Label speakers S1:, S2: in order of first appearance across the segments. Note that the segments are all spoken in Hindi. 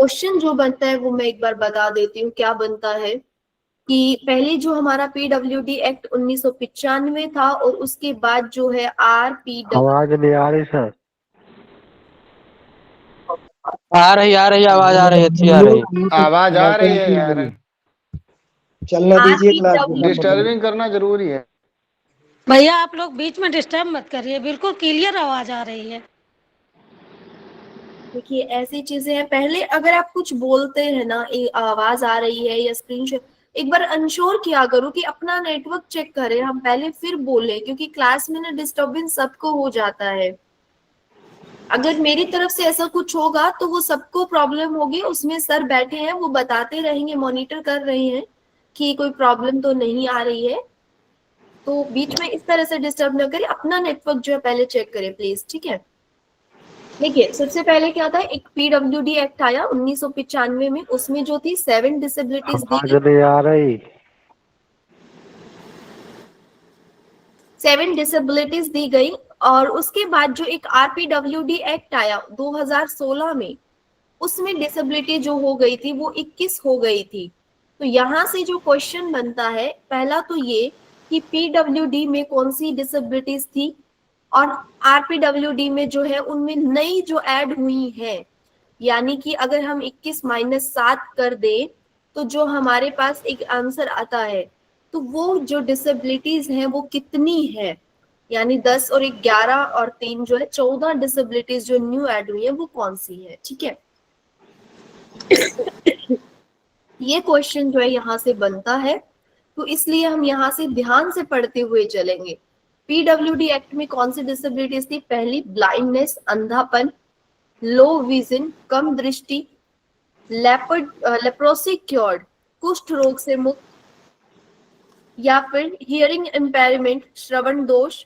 S1: क्वेश्चन जो बनता है वो मैं एक बार बता देती हूँ क्या बनता है कि पहले जो हमारा पीडब्ल्यूडी एक्ट 1995 था और उसके बाद जो है आरपीडब्ल्यू।
S2: आवाज नहीं आ रही सर।
S3: आ रही आवाज आ रही, अच्छी आ रही।
S4: आवाज आ रही है यार,
S5: चलने दीजिए क्लास।
S4: डिस्टर्बिंग करना जरूरी है।
S6: भैया आप लोग बीच में डिस्टर्ब मत करिए, बिल्कुल क्लियर आवाज आ रही है।
S1: देखिए ऐसी चीजें हैं, पहले अगर आप कुछ बोलते हैं ना, आवाज आ रही है या स्क्रीन एक बार अंश्योर किया करो कि अपना नेटवर्क चेक करें हम पहले फिर बोले, क्योंकि क्लास में ना डिस्टर्बेंस सबको हो जाता है। अगर मेरी तरफ से ऐसा कुछ होगा तो वो सबको प्रॉब्लम होगी, उसमें सर बैठे हैं वो बताते रहेंगे, मॉनिटर कर रहे हैं कि कोई प्रॉब्लम तो नहीं आ रही है। तो बीच में इस तरह से डिस्टर्ब न करें, अपना नेटवर्क जो है पहले चेक करें प्लीज, ठीक है। देखिए सबसे पहले क्या था, एक पीडब्ल्यूडी एक्ट आया 1995 में, उसमें जो थी 7 डिसेबिलिटीज दी
S2: आवाज
S1: गई,
S2: नहीं आ रही।
S1: 7 डिसेबिलिटीज दी गई। और उसके बाद जो एक आरपीडब्ल्यूडी एक्ट आया 2016 में, उसमें डिसेबिलिटी जो हो गई थी वो 21 हो गई थी। तो यहाँ से जो क्वेश्चन बनता है पहला तो ये कि पीडब्ल्यूडी में कौन सी डिसेबिलिटीज थी और आरपीडब्ल्यूडी में जो है उनमें नई जो ऐड हुई है, यानी कि अगर हम 21 माइनस 7 कर दें तो जो हमारे पास एक आंसर आता है, तो वो जो डिसेबिलिटीज हैं वो कितनी है, यानी 10 और 11 और 3 जो है 14 डिसेबिलिटीज जो न्यू ऐड हुई है वो कौन सी है, ठीक है। ये क्वेश्चन जो है यहाँ से बनता है, तो इसलिए हम यहाँ से ध्यान से पढ़ते हुए चलेंगे। पीडब्ल्यूडी एक्ट में कौन सी डिसेबिलिटीज थी, पहली ब्लाइंडनेस अंधापन, लो विजन कम दृष्टि, लेप्रोसी क्योर्ड कुष्ठ रोग से मुक्त, या फिर हियरिंग इम्पेयरमेंट श्रवण दोष,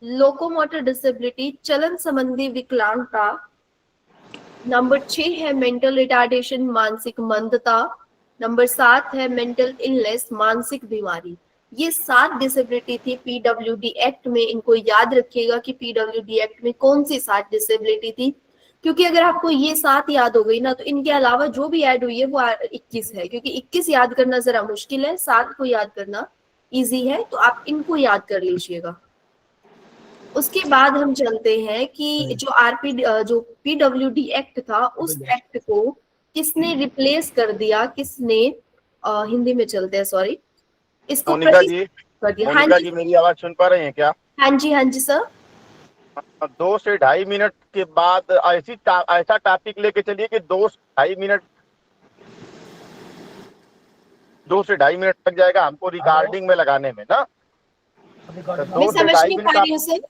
S1: लोकोमोटर डिसेबिलिटी चलन संबंधी विकलांगता, नंबर 6 है मेंटल रिटार्डेशन मानसिक मंदता, नंबर 7 है मेंटल इलनेस मानसिक बीमारी। ये 7 डिसेबिलिटी थी पीडब्ल्यूडी एक्ट में। इनको याद रखिएगा कि पीडब्ल्यूडी एक्ट में कौन सी 7 डिसेबिलिटी थी, क्योंकि अगर आपको ये 7 याद हो गई ना तो इनके अलावा जो भी ऐड हुई है वो 21 है, क्योंकि 21 याद करना जरा मुश्किल है, 7 को याद करना इजी है, तो आप इनको याद कर लीजिएगा। उसके बाद हम चलते हैं कि जो पीडब्ल्यूडी एक्ट था उस एक्ट को किसने रिप्लेस कर दिया, किसने हिंदी में चलते हैं, सॉरी, इसको
S7: मोनिका जी,
S1: कर दिया।
S7: मोनिका जी मेरी आवाज सुन पा रहे हैं क्या?
S1: हाँ जी सर।
S7: 2 से 2.5 मिनट के बाद ऐसा टॉपिक लेके चलिए कि 2 से 2.5 मिनट 2 से 2.5 मिनट लग जाएगा हमको रिकॉर्डिंग में लगाने में ना। तो 2 से 2.5 मिनट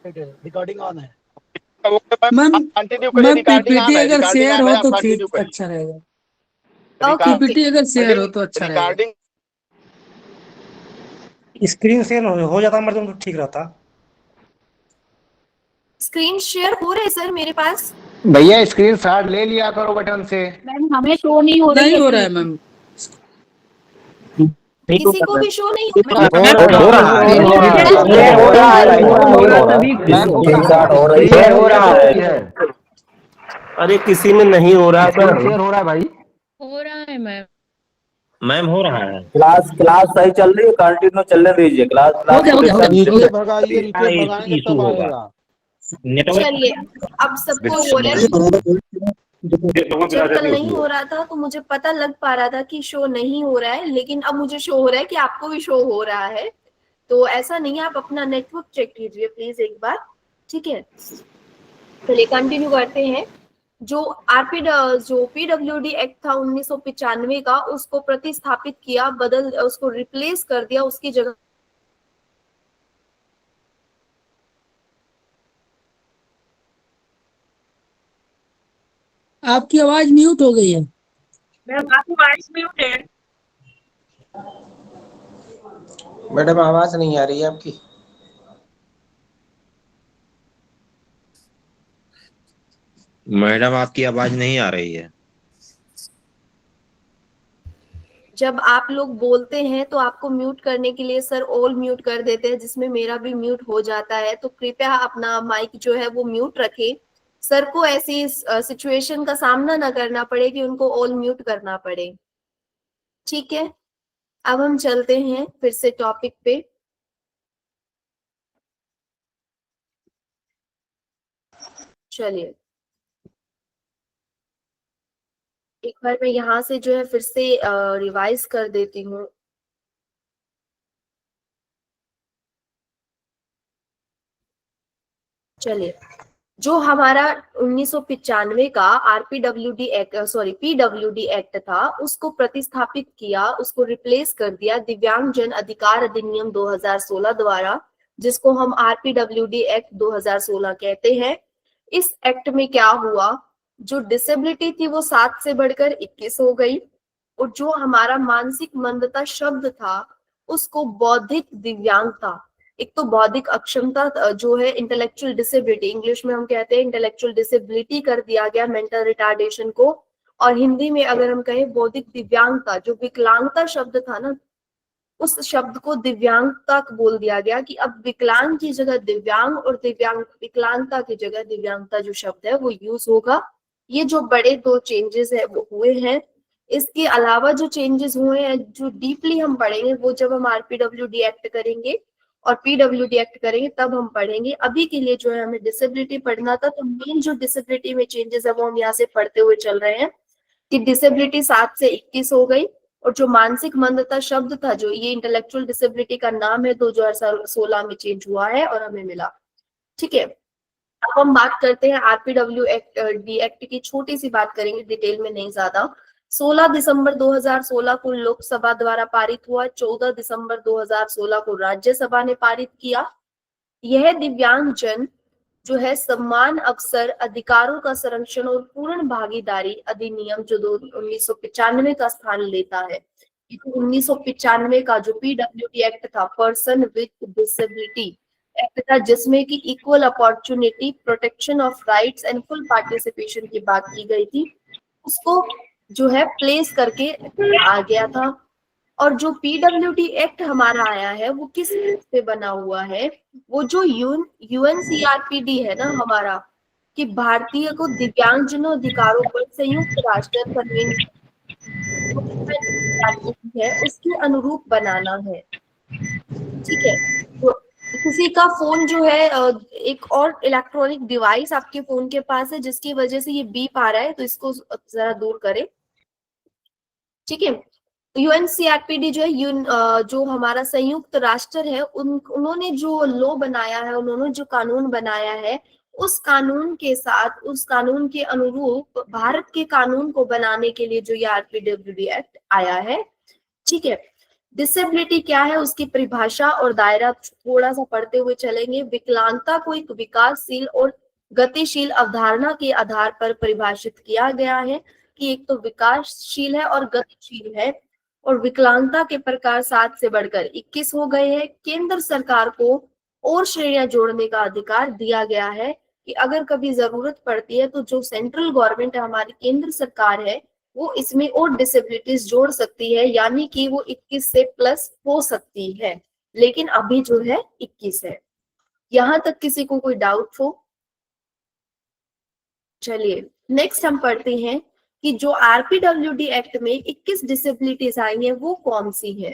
S5: रिकॉर्डिंग ऑन है।
S7: कंटिन्यू करिए। रिकॉर्डिंग
S3: अगर शेयर हो तो
S7: कंटिन्यू
S3: ठीक अच्छा रहेगा।
S1: पीपीटी
S3: अगर शेयर हो तो अच्छा रहेगा।
S7: रिकॉर्डिंग
S8: स्क्रीन शेयर हो जाता मतलब तो ठीक रहता।
S1: स्क्रीन शेयर हो रहे सर मेरे पास।
S4: भैया स्क्रीन शॉट ले लिया करो बटन से।
S6: मैम हमें शो नहीं हो रही है
S3: मैम।
S1: किसी को भी शो नहीं
S2: हो रहा है। अरे किसी में नहीं हो रहा सर।
S4: शेयर हो रहा है भाई।
S6: हो रहा है मैम।
S2: मैम हो रहा है।
S9: क्लास सही चल रही है, कंटिन्यू चलने दीजिए क्लास।
S1: चलिए अब सबको हो रहा है। जब कल नहीं हो रहा था तो मुझे पता लग पा रहा था कि शो नहीं हो रहा है, लेकिन अब मुझे शो हो रहा है कि आपको भी शो हो रहा है। तो ऐसा नहीं है, आप अपना नेटवर्क चेक कीजिए प्लीज एक बार, ठीक है। चलिए कंटिन्यू करते हैं। जो पीडब्ल्यूडी एक्ट था 1995 का, उसको प्रतिस्थापित किया, उसको रिप्लेस कर दिया, उसकी जगह
S3: आपकी आवाज म्यूट हो गई है।
S6: आपकी आवाज म्यूट है।
S5: मैडम आवाज नहीं आ रही है आपकी।
S2: मैडम आपकी आवाज नहीं आ रही है।
S1: जब आप लोग बोलते हैं तो आपको म्यूट करने के लिए सर ऑल म्यूट कर देते हैं, जिसमें मेरा भी म्यूट हो जाता है। तो कृपया अपना माइक जो है वो म्यूट रखें, सर को ऐसी सिचुएशन का सामना ना करना पड़े कि उनको ऑल म्यूट करना पड़े। ठीक है, अब हम चलते हैं फिर से टॉपिक पे। चलिए एक बार मैं यहाँ से जो है फिर से रिवाइज कर देती हूँ। चलिए, जो हमारा 1995 का आरपीडब्ल्यूडी एक्ट पीडब्ल्यूडी एक्ट था, उसको प्रतिस्थापित किया, उसको रिप्लेस कर दिया दिव्यांगजन अधिकार अधिनियम 2016 द्वारा, जिसको हम आरपीडब्ल्यूडी एक्ट 2016 कहते हैं। इस एक्ट में क्या हुआ, जो डिसेबिलिटी थी वो 7 से बढ़कर 21 हो गई, और जो हमारा मानसिक मंदता शब्द था उसको बौद्धिक दिव्यांगता, एक तो बौद्धिक अक्षमता जो है इंटेलेक्चुअल डिसेबिलिटी, इंग्लिश में हम कहते हैं इंटेलेक्चुअल डिसेबिलिटी कर दिया गया, मेंटल रिटार्डेशन को। और हिंदी में अगर हम कहें बौद्धिक दिव्यांगता, जो विकलांगता शब्द था ना, उस शब्द को दिव्यांगता बोल दिया गया कि अब विकलांग की जगह दिव्यांग और विकलांगता की जगह दिव्यांगता जो शब्द है वो यूज होगा। ये जो बड़े 2 चेंजेस है वो हुए हैं। इसके अलावा जो चेंजेस हुए हैं जो डीपली हम पढ़ेंगे वो जब हम आरपीडब्ल्यूडी एक्ट करेंगे और पीडब्ल्यूडी एक्ट करेंगे तब हम पढ़ेंगे। अभी के लिए जो है हमें डिसेबिलिटी पढ़ना था, तो मेन जो डिसेबिलिटी में चेंजेस है वो हम यहाँ से पढ़ते हुए चल रहे हैं कि डिसेबिलिटी 7 से 21 हो गई, और जो मानसिक मंदता शब्द था, जो ये इंटेलेक्चुअल डिसेबिलिटी का नाम है, 2016 में चेंज हुआ है और हमें मिला। ठीक है, अब हम बात करते हैं आरपीडब्ल्यू डी एक्ट की, छोटी सी बात करेंगे, डिटेल में नहीं ज्यादा। 16 दिसंबर 2016 को लोकसभा द्वारा पारित हुआ, 14 दिसंबर 2016 को राज्यसभा ने पारित किया। यह दिव्यांगजन जो है समान अवसर अधिकारों का संरक्षण और पूर्ण भागीदारी अधिनियम जो 1995 का स्थान लेता है। 1995 का जो पीडब्ल्यूडी एक्ट था, पर्सन विद डिसेबिलिटी एक्ट था, जिसमें कि equal opportunity, protection of rights and full participation की बात की गई थी, उसको जो है प्लेस करके आ गया था। और जो पीडब्ल्यूडी एक्ट हमारा आया है वो किस पे बना हुआ है, वो जो यूएनसीआरपीडी है ना हमारा, कि भारतीय को दिव्यांगजनों अधिकारों पर संयुक्त राष्ट्र कन्वेंशन है उसके अनुरूप बनाना है। ठीक है, तो किसी का फोन जो है एक और इलेक्ट्रॉनिक डिवाइस आपके फोन के पास है जिसकी वजह से ये बीप आ रहा है, तो इसको जरा दूर करें। ठीक है, यूएनसीआरपीडी जो है जो हमारा संयुक्त राष्ट्र है, उन्होंने जो लॉ बनाया है, उन्होंने जो कानून बनाया है, उस कानून के साथ, उस कानून के अनुरूप भारत के कानून को बनाने के लिए जो ये आरपीडब्ल्यूडी एक्ट आया है। ठीक है, डिसेबिलिटी क्या है उसकी परिभाषा और दायरा थोड़ा सा पढ़ते हुए चलेंगे। विकलांगता को एक विकासशील और गतिशील अवधारणा के आधार पर परिभाषित किया गया है कि एक तो विकासशील है और गतिशील है, और विकलांगता के प्रकार 7 से बढ़कर 21 हो गए हैं। केंद्र सरकार को और श्रेणियां जोड़ने का अधिकार दिया गया है कि अगर कभी जरूरत पड़ती है तो जो सेंट्रल गवर्नमेंट है, हमारी केंद्र सरकार है, वो इसमें और डिसेबिलिटीज जोड़ सकती है, यानी कि वो 21 से प्लस हो सकती है, लेकिन अभी जो है 21 है। यहां तक किसी को कोई डाउट हो? चलिए नेक्स्ट हम पढ़ते हैं कि जो आरपीडब्ल्यूडी एक्ट में 21 डिसेबिलिटीज आई हैं वो कौन सी है।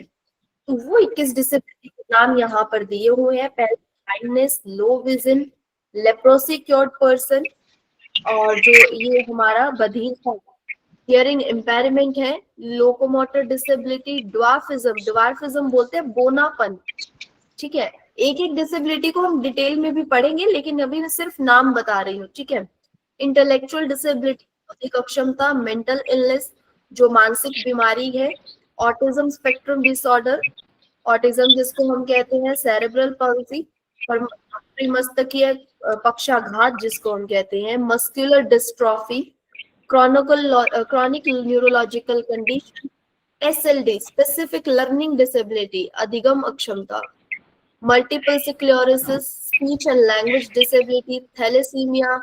S1: तो वो 21 डिसेबिलिटी के नाम यहाँ पर दिए हुए हैं। पहले blindness, low vision, leprosy cured person, और जो ये हमारा बधिर है, हियरिंग इम्पेयरमेंट है, लोकोमोटर डिसेबिलिटी, ड्वार्फिज्म बोलते हैं बोनापन। ठीक है, एक एक डिसेबिलिटी को हम डिटेल में भी पढ़ेंगे, लेकिन अभी मैं सिर्फ नाम बता रही हूँ। ठीक है, इंटेलेक्चुअल डिसेबिलिटी, बौद्धिक अक्षमता, मेंटल इलनेस जो मानसिक बीमारी है, ऑटिज्म स्पेक्ट्रम डिसऑर्डर, ऑटिज्म जिसको हम कहते हैं, सेरेब्रल पॉल्सी, मस्तिष्कीय पक्षाघात जिसको हम कहते हैं, muscular dystrophy, chronic neurological condition, SLD specific learning disability, अधिगम अक्षमता, multiple sclerosis, speech and language disability, thalassemia,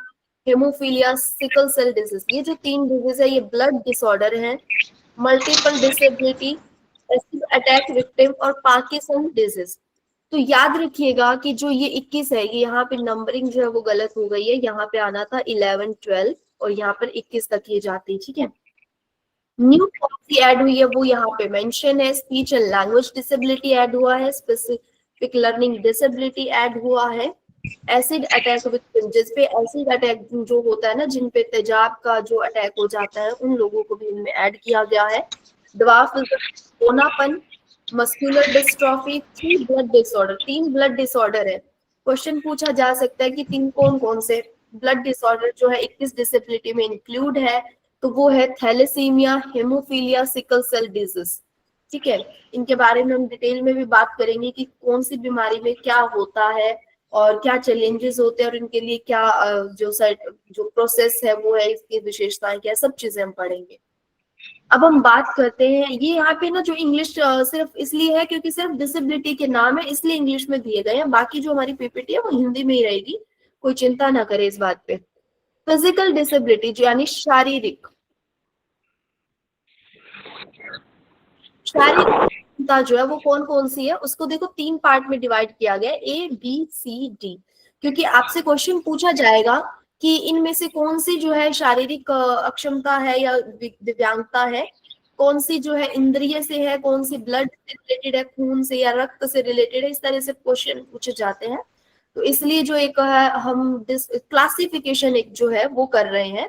S1: hemophilia, sickle cell disease. ये जो 3 डिजीज है ये ब्लड डिसऑर्डर है। Multiple disability, acid attack victim और पार्किंसन डिजीज, तो याद रखिएगा कि जो ये 21 है, ये यहाँ पे नंबरिंग जो है वो गलत हो गई है, यहाँ पे आना था 11, 12 और यहाँ पर 21 तक ये जाती, ठीक है। न्यू पॉलिसी ऐड हुई है वो यहाँ पे मेंशन है, speech and language disability add हुआ है, स्पेसिफिक लर्निंग डिसेबिलिटी ऐड हुआ है, एसिड अटैक विद, जिस पे एसिड अटैक जो होता है ना, जिन पे तेजाब का जो अटैक हो जाता है, उन लोगों को भी इनमें ऐड किया गया है। ड्वार्फिज्म, ओनापन, muscular dystrophy, 3 blood disorder, 3 blood disorder है। क्वेश्चन पूछा जा सकता है कि 3 कौन कौन से ब्लड डिसऑर्डर जो है 21 डिसेबिलिटी में इंक्लूड है, तो वो है thalassemia, hemophilia, sickle cell disease, ठीक है। इनके बारे में हम डिटेल में भी बात करेंगे कि कौन सी बीमारी में क्या होता है और क्या चैलेंजेस होते हैं और इनके लिए क्या जो प्रोसेस है वो है, इसकी विशेषताएं क्या है, सब चीजें हम पढ़ेंगे। अब हम बात करते हैं, ये यहाँ पे ना जो इंग्लिश सिर्फ इसलिए है क्योंकि सिर्फ डिसेबिलिटी के नाम है, इसलिए इंग्लिश में दिए गए हैं, बाकी जो हमारी पीपीटी है वो हिंदी में ही रहेगी, कोई चिंता ना करे इस बात पे। फिजिकल डिसेबिलिटी जो यानी शारीरिक जो है वो कौन कौन सी है, उसको देखो 3 पार्ट में डिवाइड किया गया, A, B, C, D, क्योंकि आपसे क्वेश्चन पूछा जाएगा कि इनमें से कौन सी जो है शारीरिक अक्षमता है या दिव्यांगता है, कौन सी जो है इंद्रिय से है, कौन सी ब्लड से रिलेटेड है, खून से या रक्त से रिलेटेड है, इस तरह से क्वेश्चन पूछे जाते हैं। तो इसलिए जो एक है हम क्लासिफिकेशन एक जो है वो कर रहे हैं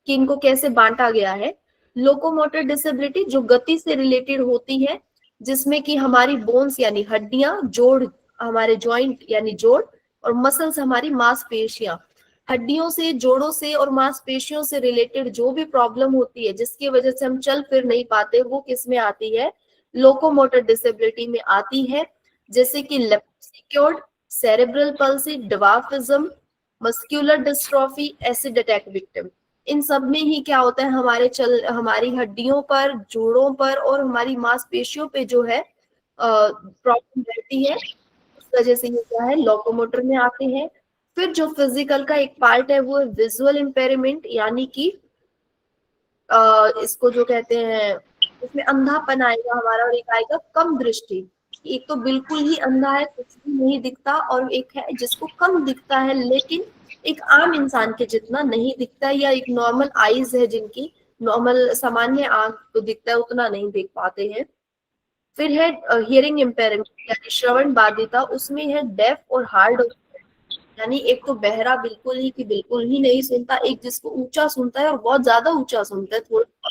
S1: कि इनको कैसे बांटा गया है। लोकोमोटर डिसेबिलिटी जो गति से रिलेटेड होती है, जिसमें कि हमारी बोन्स यानी हड्डियां, जोड़ हमारे जॉइंट यानी जोड़, और मसल्स हमारी मांसपेशियां, हड्डियों से, जोड़ों से और मांसपेशियों से रिलेटेड जो भी प्रॉब्लम होती है जिसकी वजह से हम चल फिर नहीं पाते, वो किस में आती है, लोकोमोटर डिसेबिलिटी में आती है। जैसे कि leprosy cured, cerebral palsy, dwarfism, muscular dystrophy, acid attack victim, इन सब में ही क्या होता है, हमारी हड्डियों पर, जोड़ों पर और हमारी मांसपेशियों पे जो है प्रॉब्लम रहती है, उस वजह से ये क्या है, लोकोमोटर में आते हैं। फिर जो फिजिकल का एक पार्ट है वो है विजुअल इम्पेयरमेंट, यानी कि इसको जो कहते हैं, इसमें अंधापन आएगा हमारा, और एक आएगा कम दृष्टि। एक तो बिल्कुल ही अंधा है, कुछ भी नहीं दिखता, और एक है जिसको कम दिखता है लेकिन एक आम इंसान के जितना नहीं दिखता है, या एक नॉर्मल आईज है जिनकी नॉर्मल सामान्य आंख तो दिखता है, उतना नहीं देख पाते हैं। फिर है हियरिंग इम्पेयरमेंट यानी श्रवण बाधिता, उसमें है डेफ और हार्ड, यानी एक तो बहरा बिल्कुल ही कि बिल्कुल ही नहीं सुनता, एक जिसको ऊंचा सुनता है और बहुत ज्यादा ऊंचा सुनता है, थोड़ा।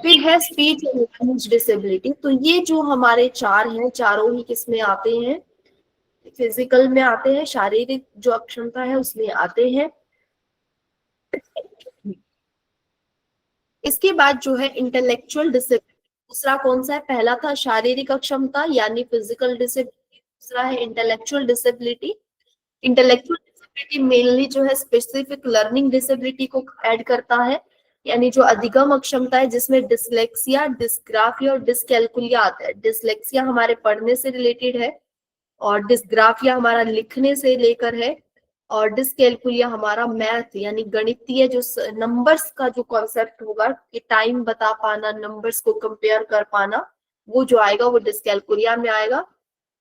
S1: फिर है स्पीच एंड लैंग्वेज डिसेबिलिटी। तो ये जो हमारे 4 हैं, चारों ही किस में आते हैं, फिजिकल में आते हैं, शारीरिक जो अक्षमता है उसमें आते हैं। इसके बाद जो है इंटेलेक्चुअल डिसेबिलिटी, दूसरा कौन सा है, पहला था शारीरिक अक्षमता यानी फिजिकल डिसेबिलिटी, दूसरा है intellectual disability. Intellectual disability mainly जो है स्पेसिफिक लर्निंग डिसेबिलिटी को ऐड करता है, यानी जो अधिगम अक्षमता है जिसमें डिसलेक्सिया, डिस्ग्राफिया और डिसकैल्कुलिया आता है। डिसलेक्सिया हमारे पढ़ने से रिलेटेड है, और डिस्ग्राफिया हमारा लिखने से लेकर है, और डिसकैल्कुलिया हमारा मैथ यानी गणितीय जो नंबर्स का जो कॉन्सेप्ट होगा कि टाइम बता पाना, नंबर्स को कंपेयर कर पाना, वो जो आएगा वो डिसकैल्कुलिया में आएगा।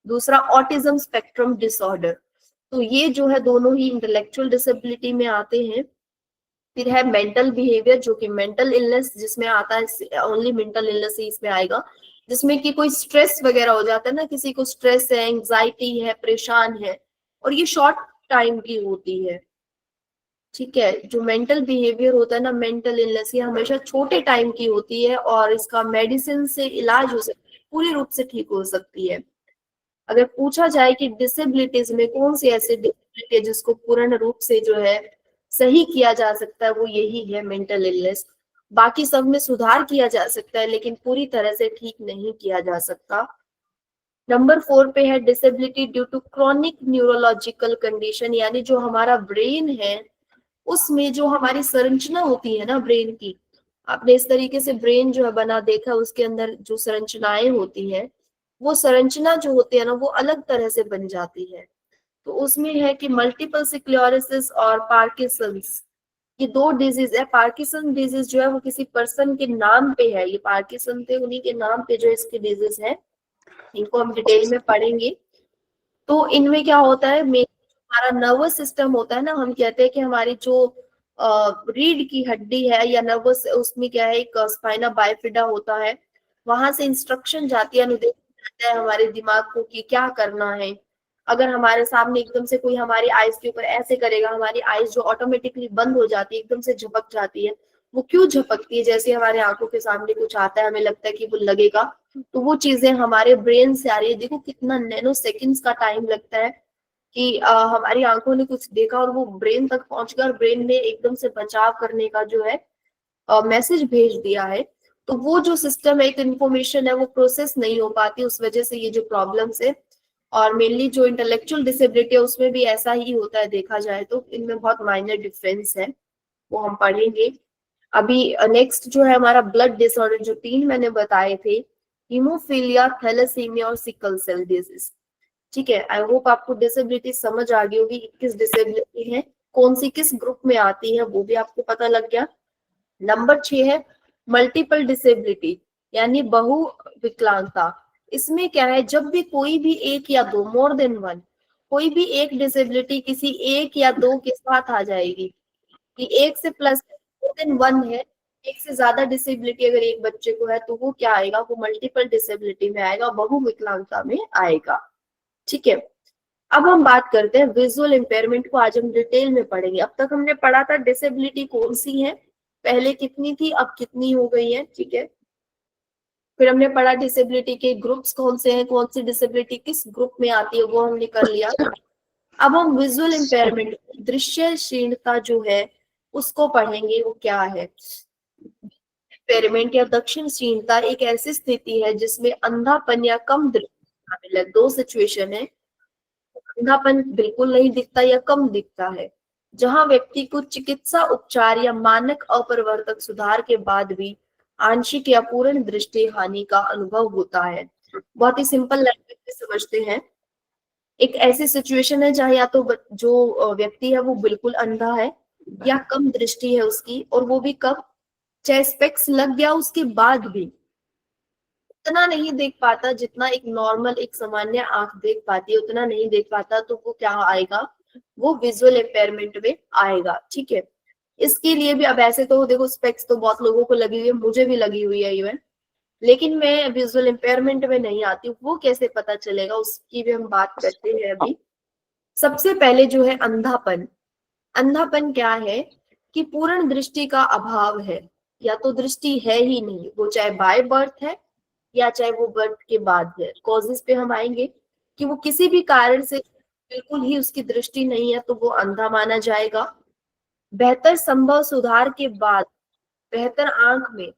S1: दूसरा ऑटिज्म स्पेक्ट्रम डिसऑर्डर, तो ये जो है दोनों ही इंटेलेक्चुअल डिसेबिलिटी में आते हैं। फिर है मेंटल बिहेवियर जो कि मेंटल इलनेस जिसमें आता है, ओनली मेंटल इलनेस ही इसमें आएगा, जिसमें कि कोई स्ट्रेस वगैरह हो जाता है ना, किसी को स्ट्रेस है, एंजाइटी है, परेशान है, और ये शॉर्ट टाइम की होती है, ठीक है। जो मेंटल बिहेवियर होता है ना, मेंटल इलनेस, ये हमेशा छोटे टाइम की होती है और इसका मेडिसिन से इलाज हो सकता है, पूरी रूप से ठीक हो सकती है। अगर पूछा जाए कि डिसेबिलिटीज में कौन सी ऐसी डिसेबिलिटी है जिसको पूर्ण रूप से जो है सही किया जा सकता है, वो यही है मेंटल इलनेस। बाकी सब में सुधार किया जा सकता है लेकिन पूरी तरह से ठीक नहीं किया जा सकता। नंबर 4 पे है disability due to chronic neurological condition, यानी जो हमारा ब्रेन है उसमें जो हमारी संरचना होती है ना ब्रेन की, आपने इस तरीके से ब्रेन जो है बना देखा, उसके अंदर जो संरचनाएं होती है, वो संरचना जो होती है ना वो अलग तरह से बन जाती है। तो उसमें है कि मल्टीपल स्क्लेरोसिस और पार्किंसंस, ये 2 डिजीज है। पार्किंसन डिजीज जो है वो किसी पर्सन के नाम पे है, ये पार्किंसन थे उन्हीं के नाम पे जो इसकी डिजीज है, इनको हम डिटेल में पढ़ेंगे। तो इनमें क्या होता है, हमारा नर्वस सिस्टम होता है ना, हम कहते हैं कि हमारी जो रीढ़ की हड्डी है या नर्वस, उसमें क्या है, एक स्पाइना बाइफिडा होता है, वहां से इंस्ट्रक्शन जाती है, अनुदेश जाता है हमारे दिमाग को कि क्या करना है। अगर हमारे सामने एकदम से कोई हमारी आईज के ऊपर ऐसे करेगा, हमारी आईज जो ऑटोमेटिकली बंद हो जाती है, एकदम से झपक जाती है। वो क्यों झपकती है? जैसे हमारे आंखों के सामने कुछ आता है, हमें लगता है कि वो लगेगा, तो वो चीजें हमारे ब्रेन से आ रही है। देखो कितना नैनो सेकेंड्स का टाइम लगता है कि हमारी आंखों ने कुछ देखा और वो ब्रेन तक पहुंच गया और ब्रेन ने एकदम से बचाव करने का जो है मैसेज भेज दिया है। तो वो जो सिस्टम है, एक इंफॉर्मेशन है, वो प्रोसेस नहीं हो पाती, उस वजह से ये जो प्रॉब्लम्स है। और मेनली जो इंटेलेक्चुअल डिसेबिलिटी है उसमें भी ऐसा ही होता है, देखा जाए तो इनमें बहुत माइनर डिफरेंस है, वो हम पढ़ेंगे। अभी नेक्स्ट जो है हमारा ब्लड डिसऑर्डर, जो 3 मैंने बताए थे, हीमोफीलिया, थैलेसीमिया और सिकल सेल डिजीज। ठीक है, आई होप आपको डिसेबिलिटी समझ आ गई होगी, किस डिसेबिलिटी है, कौन सी किस ग्रुप में आती है, वो भी आपको पता लग गया। नंबर 6 है मल्टीपल डिसेबिलिटी, यानी बहु विकलांगता। इसमें क्या है, जब भी कोई भी एक या दो, मोर देन वन, कोई भी एक डिसेबिलिटी किसी एक या दो के साथ आ जाएगी, कि एक से प्लस मोर देन वन है, एक से ज्यादा डिसेबिलिटी अगर एक बच्चे को है, तो वो क्या आएगा, वो मल्टीपल डिसेबिलिटी में आएगा, बहु विकलांगता में आएगा। ठीक है, अब हम बात करते हैं विजुअल इम्पेयरमेंट को, आज हम डिटेल में पढ़ेंगे। अब तक हमने पढ़ा था डिसेबिलिटी कौन सी है, पहले कितनी थी, अब कितनी हो गई है। ठीक है, फिर हमने पढ़ा डिसेबिलिटी के ग्रुप्स कौन से हैं, कौन सी डिसेबिलिटी किस ग्रुप में आती है, वो हमने कर लिया। अब हम विजुअल इम्पेयरमेंट, दृश्य क्षीणता जो है उसको पढ़ेंगे, वो क्या है। इम्पेयरमेंट या दक्षिण क्षीणता एक ऐसी स्थिति है जिसमें अंधापन या कम दृष्टि शामिल है। दो सिचुएशन है, अंधापन बिल्कुल नहीं दिखता या कम दिखता है, जहां व्यक्ति को चिकित्सा उपचार या मानक अपरिवर्तक सुधार के बाद भी आंशिक या पूर्ण दृष्टि हानि का अनुभव होता है। बहुत ही सिंपल लैंग्वेज में समझते हैं, एक ऐसी सिचुएशन है जहां या तो जो व्यक्ति है वो बिल्कुल अंधा है या कम दृष्टि है उसकी, और वो भी कब, चाहे स्पेक्स लग गया उसके बाद भी उतना नहीं देख पाता जितना एक नॉर्मल, एक सामान्य आंख देख पाती है, उतना नहीं देख पाता, तो वो क्या आएगा, वो विजुअल इम्पेयरमेंट में आएगा। ठीक है, इसके लिए भी, अब ऐसे तो देखो स्पेक्स तो बहुत लोगों को लगी हुई है, मुझे भी लगी हुई है इवन, लेकिन मैं विजुअल इम्पेयरमेंट में नहीं आती हूँ, वो कैसे पता चलेगा, उसकी भी हम बात करते हैं अभी। सबसे पहले जो है अंधापन। अंधापन क्या है कि पूर्ण दृष्टि का अभाव है, या तो दृष्टि है ही नहीं, वो चाहे बाय बर्थ है या चाहे वो बर्थ के बाद है। कॉजेस पे हम आएंगे कि वो किसी भी कारण से बिल्कुल ही उसकी दृष्टि नहीं है, तो वो अंधा माना जाएगा। बेहतर संभव सुधार के बाद बेहतर आंख में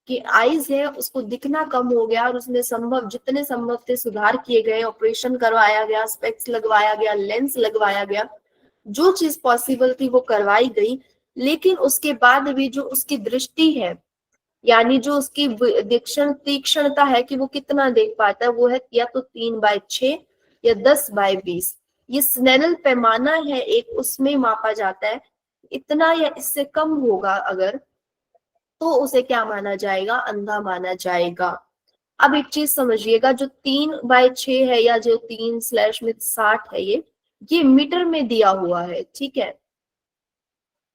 S1: कि आईज है उसको दिखना कम हो गया, और उसमें संभव जितने संभव थे सुधार किए गए, ऑपरेशन करवाया गया, स्पेक्स लगवाया गया, लेंस लगवाया गया, जो चीज पॉसिबल थी वो करवाई गई। लेकिन उसके बाद भी जो उसकी दृष्टि है, यानी जो उसकी तीक्ष्णता है कि वो कितना देख पाता है, वो है या तो 3/6 या 10/20। ये स्नेल पैमाना है एक, उसमें मापा जाता है। इतना या इससे कम होगा अगर, तो उसे क्या माना जाएगा, अंधा माना जाएगा। अब एक चीज समझिएगा, जो 3/6 है या जो 3/60 है, ये मीटर में दिया हुआ है। ठीक है,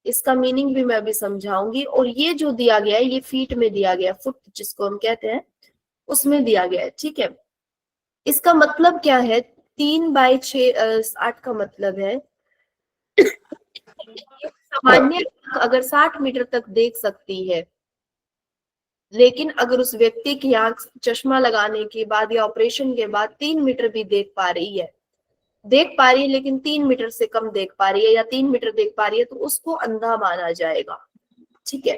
S1: इसका मीनिंग भी मैं अभी समझाऊंगी। और ये जो दिया गया है ये फीट में दिया गया, फुट जिसको हम कहते हैं, उसमें दिया गया है। ठीक है, इसका मतलब क्या है, 3/6 का मतलब है सामान्य अगर 60 मीटर तक देख सकती है, लेकिन अगर उस व्यक्ति की आंख चश्मा लगाने के बाद या ऑपरेशन के बाद 3 मीटर भी देख पा रही है, लेकिन 3 मीटर से कम देख पा रही है या 3 मीटर देख पा रही है, तो उसको अंधा माना जाएगा। ठीक है,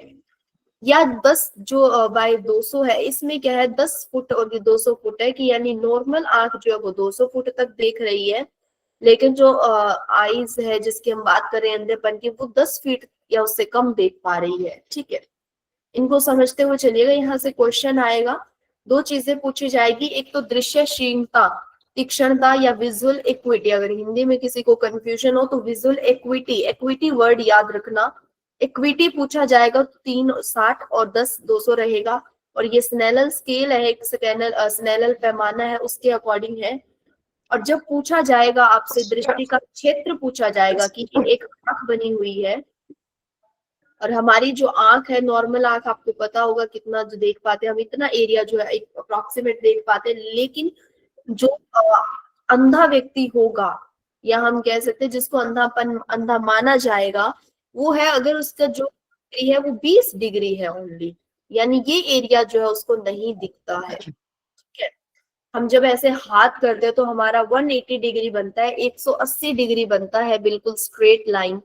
S1: या 10 जो बाय 200 है, इसमें क्या है 10 फुट और ये 200 फुट है, कि यानी नॉर्मल आंख जो है वो 200 फुट तक देख रही है, लेकिन जो आईज है जिसकी हम बात कर रहे हैं अंधेपन की, वो 10 फीट या उससे कम देख पा रही है। ठीक है, इनको समझते हुए चलिएगा। यहाँ से क्वेश्चन आएगा, दो चीजें पूछी जाएगी, एक तो दृश्य क्षीणता, तीक्ष्णता या विजुअल एक्विटी। अगर हिंदी में किसी को कंफ्यूजन हो तो विजुअल एक्विटी, एक्विटी वर्ड याद रखना। इक्विटी पूछा जाएगा तो 360 और 10 200 रहेगा, और ये स्नेल स्केल है, एक स्नेल पैमाना है, उसके अकॉर्डिंग है। और जब पूछा जाएगा आपसे दृष्टि का क्षेत्र पूछा जाएगा कि ये एक आंख बनी हुई है, और हमारी जो आंख है, नॉर्मल आंख आपको पता होगा कितना जो देख पाते हैं हम, इतना एरिया जो है एक अप्रोक्सीमेट देख पाते हैं, लेकिन जो अंधा व्यक्ति होगा, या हम कह सकते हैं जिसको अंधा माना जाएगा, वो है अगर उसका जो डिग्री है वो 20 डिग्री है ओनली, यानी ये एरिया जो है उसको नहीं दिखता है। ठीक है, हम जब ऐसे हाथ करते हैं तो हमारा 180 डिग्री बनता है, 180 डिग्री बनता है, बिल्कुल स्ट्रेट लाइन।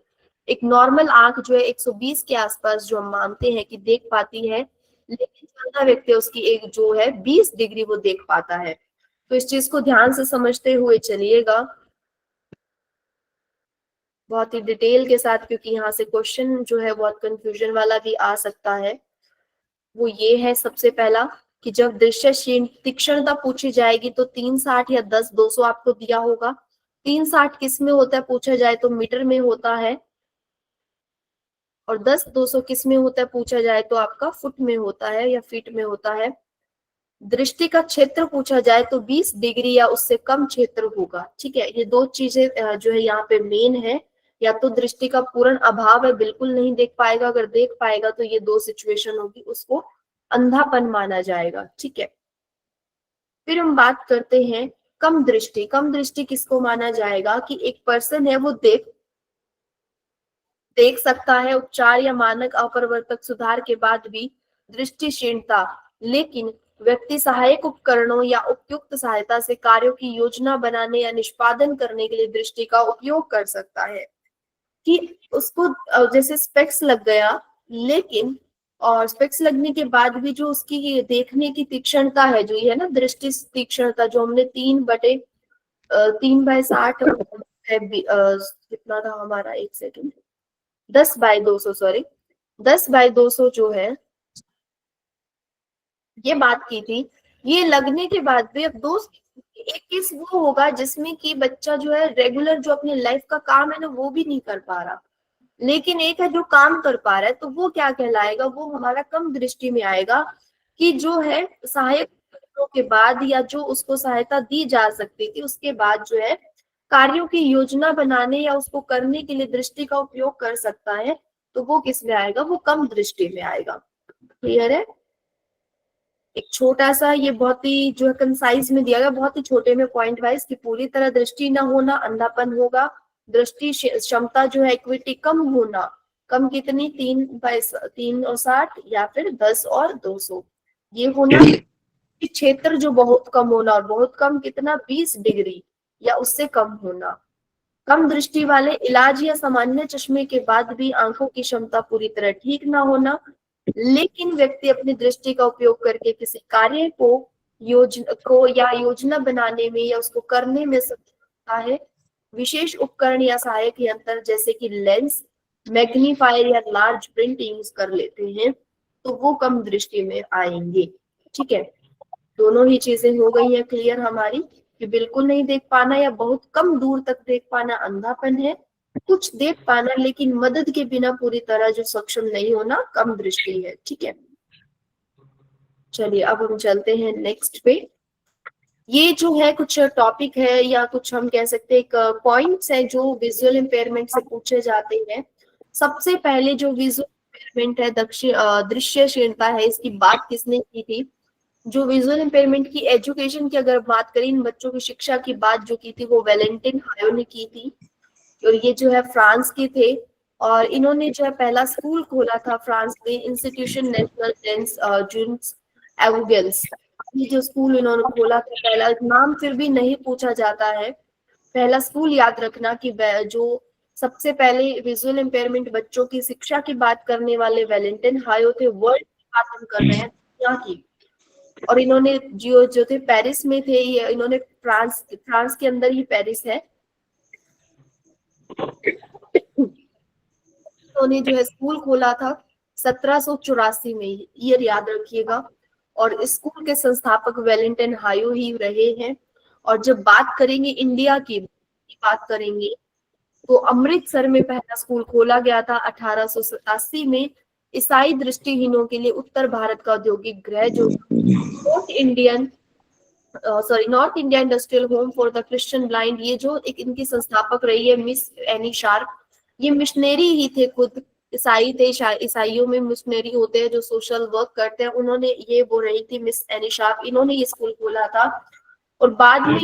S1: एक नॉर्मल आंख जो है 120 के आसपास जो हम मानते हैं कि देख पाती है, लेकिन अंधा व्यक्ति उसकी एक जो है 20 डिग्री वो देख पाता है। तो इस चीज को ध्यान से समझते हुए चलिएगा, बहुत ही डिटेल के साथ, क्योंकि यहाँ से क्वेश्चन जो है बहुत कंफ्यूजन वाला भी आ सकता है। वो ये है सबसे पहला कि जब दृश्य तीक्ष्णता पूछी जाएगी तो 360 या 10-200 आपको दिया होगा। 360 किस में होता है पूछा जाए तो मीटर में होता है, और 10-200 किस में होता है पूछा जाए तो आपका फुट में होता है या फीट में होता है। दृष्टि का क्षेत्र पूछा जाए तो 20 डिग्री या उससे कम क्षेत्र होगा। ठीक है, ये दो चीजें जो है यहाँ पे मेन है, या तो दृष्टि का पूर्ण अभाव है, बिल्कुल नहीं देख पाएगा, अगर देख पाएगा तो ये दो सिचुएशन होगी, उसको अंधापन माना जाएगा। ठीक है, फिर हम बात करते हैं कम दृष्टि। कम दृष्टि किसको माना जाएगा कि एक पर्सन है वो देख सकता है उपचार या मानक अपरिवर्तक सुधार के बाद भी दृष्टिहीनता, लेकिन व्यक्ति सहायक उपकरणों या उपयुक्त सहायता से कार्यों की योजना बनाने या निष्पादन करने के लिए दृष्टि का उपयोग कर सकता है। कि उसको जैसे स्पेक्स लग गया, लेकिन और स्पेक्स लगने के बाद भी जो उसकी देखने की तीक्ष्णता है, जो ये है ना दृष्टि तीक्ष्णता, जो हमने 3/60 है, कितना था हमारा, एक सेकंड, 10/200 सॉरी 10/200 जो है ये बात की थी, ये लगने के बाद भी अब एक केस वो होगा जिसमें कि बच्चा जो है रेगुलर जो अपनी लाइफ का काम है ना वो भी नहीं कर पा रहा, लेकिन एक है जो काम कर पा रहा है, तो वो क्या कहलाएगा, वो हमारा कम दृष्टि में आएगा। कि जो है सहायक के बाद या जो उसको सहायता दी जा सकती थी उसके बाद जो है कार्यों की योजना बनाने या उसको करने के लिए दृष्टि का उपयोग कर सकता है, तो वो किस में आएगा, वो कम दृष्टि में आएगा। क्लियर है? एक छोटा सा ये बहुत ही जो है कंसाइज में दिया गया, बहुत ही छोटे में पॉइंट वाइज, कि पूरी तरह दृष्टि न होना अंधापन होगा। दृष्टि क्षमता जो है इक्विटी कम होना, कम कितनी, 3/60 या फिर 10/200 ये होना। क्षेत्र जो बहुत कम होना, और बहुत कम कितना, 20 डिग्री या उससे कम होना। कम दृष्टि वाले इलाज या सामान्य चश्मे के बाद भी आंखों की क्षमता पूरी तरह ठीक ना होना, लेकिन व्यक्ति अपनी दृष्टि का उपयोग करके किसी कार्य को योजना बनाने में या उसको करने में सक्षम है। विशेष उपकरण या सहायक यंत्र जैसे कि लेंस, मैग्नीफायर या लार्ज प्रिंट यूज कर लेते हैं, तो वो कम दृष्टि में आएंगे। ठीक है, दोनों ही चीजें हो गई है क्लियर हमारी, कि बिल्कुल नहीं देख पाना या बहुत कम दूर तक देख पाना अंधापन है, कुछ देख पाना लेकिन मदद के बिना पूरी तरह जो सक्षम नहीं होना कम दृष्टि है। ठीक है, चलिए अब हम चलते हैं नेक्स्ट पे। ये जो है कुछ टॉपिक है या कुछ हम कह सकते हैं पॉइंट्स है जो विजुअल इम्पेयरमेंट से पूछे जाते हैं। सबसे पहले जो विजुअल इम्पेयरमेंट है दृश्यहीनता है, इसकी बात किसने की थी? जो विजुअल इम्पेयरमेंट की एजुकेशन की अगर बात करें, इन बच्चों की शिक्षा की बात जो की थी वो वैलेंटिन हायो ने की थी, और ये जो है फ्रांस के थे, और इन्होंने जो है पहला स्कूल खोला था फ्रांस में, इंस्टीट्यूशन नेशनल डेंस जून्स एवुगेल्स। ये जो स्कूल इन्होंने खोला था, पहला नाम फिर भी नहीं पूछा जाता है, पहला स्कूल याद रखना कि जो सबसे पहले विजुअल इम्पेयरमेंट बच्चों की शिक्षा की बात करने वाले वैलेंटिन हायो थे। वर्ल्ड की बात हम कर रहे हैं दुनिया की, और इन्होंने जो थे पेरिस में थे, ये इन्होंने फ्रांस के अंदर ही पेरिस है, उन्होंने जो है स्कूल खोला था 1784 में, ईयर याद रखिएगा, और स्कूल के संस्थापक वैलेंटिन हायो ही रहे हैं। और जब बात करेंगे इंडिया की बात करेंगे तो अमृतसर में पहला स्कूल खोला गया था 1887 में, ईसाई दृष्टिहीनों के लिए उत्तर भारत का औद्योगिक गृह जो north Indian sorry north India industrial home for the Christian blind, ये जो एक इनकी संस्थापक रही है मिस एनी शार्प, ये मिशनरी ही थे, खुद ईसाई थे, ईसाइयों में मिशनरी होते हैं जो सोशल वर्क करते हैं, उन्होंने ये वो रही थी मिस एनी शार्प, इन्होंने ये स्कूल खोला था। और बाद में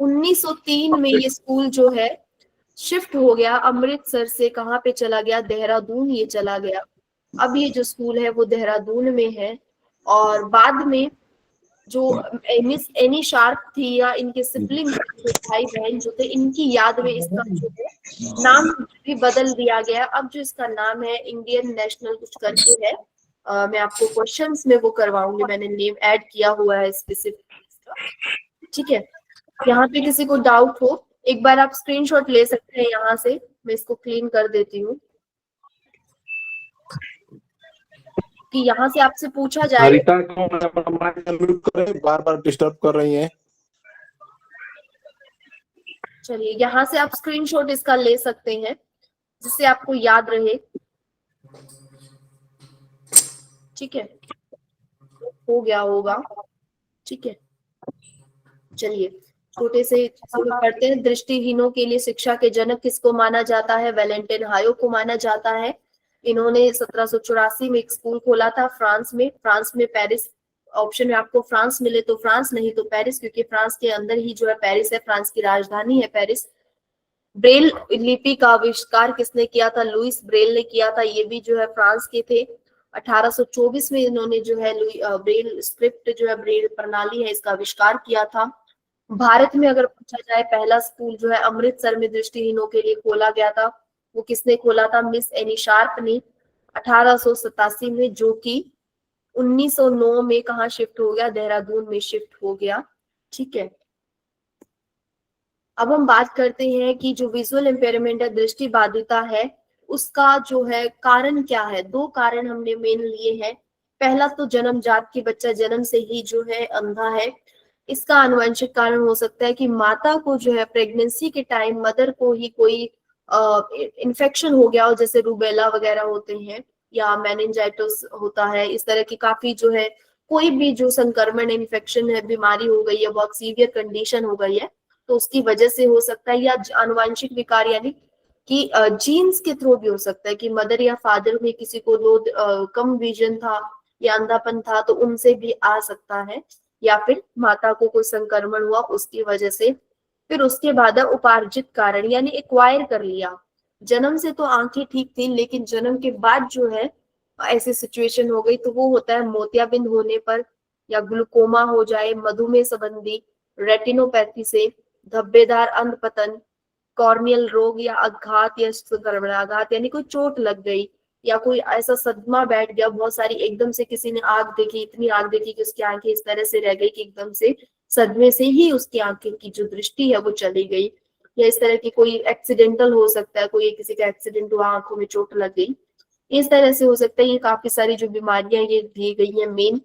S1: 1903 में ये स्कूल जो है शिफ्ट हो गया अमृतसर से, कहाँ पे चला गया, देहरादून ये चला गया। अब ये जो स्कूल है वो देहरादून में है। और बाद में जो मिस एनी शार्प थी या इनके सिबलिंग भाई बहन जो थे, इनकी याद में इसका जो है नाम भी बदल दिया गया। अब जो इसका नाम है इंडियन नेशनल कुछ करके है, मैं आपको क्वेश्चंस में वो करवाऊंगी, मैंने नेम ऐड किया हुआ है स्पेसिफिक। ठीक है, यहाँ पे किसी को डाउट हो एक बार आप स्क्रीनशॉट ले सकते हैं, यहाँ से मैं इसको क्लीन कर देती हूँ कि यहाँ से आपसे पूछा जाए।
S10: हरिता को बार बार डिस्टर्ब कर रही है।
S1: चलिए यहाँ से आप स्क्रीनशॉट इसका ले सकते हैं जिससे आपको याद रहे। ठीक है, हो गया होगा। ठीक है, चलिए छोटे से पढ़ते हैं। दृष्टिहीनों के लिए शिक्षा के जनक किसको माना जाता है? वैलेंटाइन हायो को माना जाता है। इन्होंने 1784 में एक स्कूल खोला था फ्रांस में। फ्रांस में पेरिस, ऑप्शन में आपको फ्रांस मिले तो फ्रांस, नहीं तो पेरिस, क्योंकि फ्रांस के अंदर ही जो है पेरिस है, फ्रांस की राजधानी है पेरिस। ब्रेल लिपि का आविष्कार किसने किया था? लुइस ब्रेल ने किया था। ये भी जो है फ्रांस के थे। 1824 में इन्होंने जो है ब्रेल स्क्रिप्ट जो है ब्रेल प्रणाली है इसका आविष्कार किया था। भारत में अगर पूछा जाए पहला स्कूल जो है अमृतसर में दृष्टिहीनों के लिए खोला गया था, वो किसने खोला था? मिस एनी शार्प ने 1887 में, जो कि 1909 में कहाँ शिफ्ट हो गया? देहरादून में शिफ्ट हो गया। ठीक है, अब हम बात करते हैं कि जो विजुअल इम्पेयरमेंट है, दृष्टि बाधिता है, उसका जो है कारण क्या है? दो कारण हमने मेन लिए हैं। पहला तो जन्मजात की, बच्चा जन्म से ही जो है अंधा है। इसका आनुवंशिक कारण हो सकता है कि माता को जो है प्रेगनेंसी के टाइम मदर को ही कोई इन्फेक्शन हो गया हो, जैसे रूबेला वगैरह होते हैं या मेनिंजाइटिस होता है, इस तरह की काफी जो है कोई भी जो संक्रमण इन्फेक्शन है, बीमारी हो गई है, बहुत सीवियर कंडीशन हो गई है, तो उसकी वजह से हो सकता है। या आनुवंशिक विकार यानी कि जीन्स के थ्रू भी हो सकता है कि मदर या फादर में किसी को कम विजन था या अंधापन था तो उनसे भी आ सकता है, या फिर माता को कोई संक्रमण हुआ उसकी वजह से। फिर उसके बाद उपार्जित कारण यानी एक्वायर कर लिया। जन्म से तो आंखें ठीक थी, लेकिन जन्म के बाद जो है ऐसी सिचुएशन हो गई, तो वो होता है मोतियाबिंद होने पर, या ग्लूकोमा हो जाए, मधुमेह संबंधी, रेटिनोपैथी से, धब्बेदार अंधपतन, कॉर्नियल रोग या आघात या संक्रमणाघात यानी कोई चोट लग गई या कोई ऐसा सदमा बैठ गया, बहुत सारी एकदम से किसी ने आग देखी, इतनी आग देखी कि उसकी आंखें इस तरह से रह गई कि एकदम से सदमे से ही उसकी आंखें की जो दृष्टि है वो चली गई। या इस तरह की कोई एक्सीडेंटल हो सकता है, कोई किसी का एक्सीडेंट हुआ, आंखों में चोट लग गई, इस तरह से हो सकता है। ये काफी सारी जो बीमारियां ये दी गई है मेन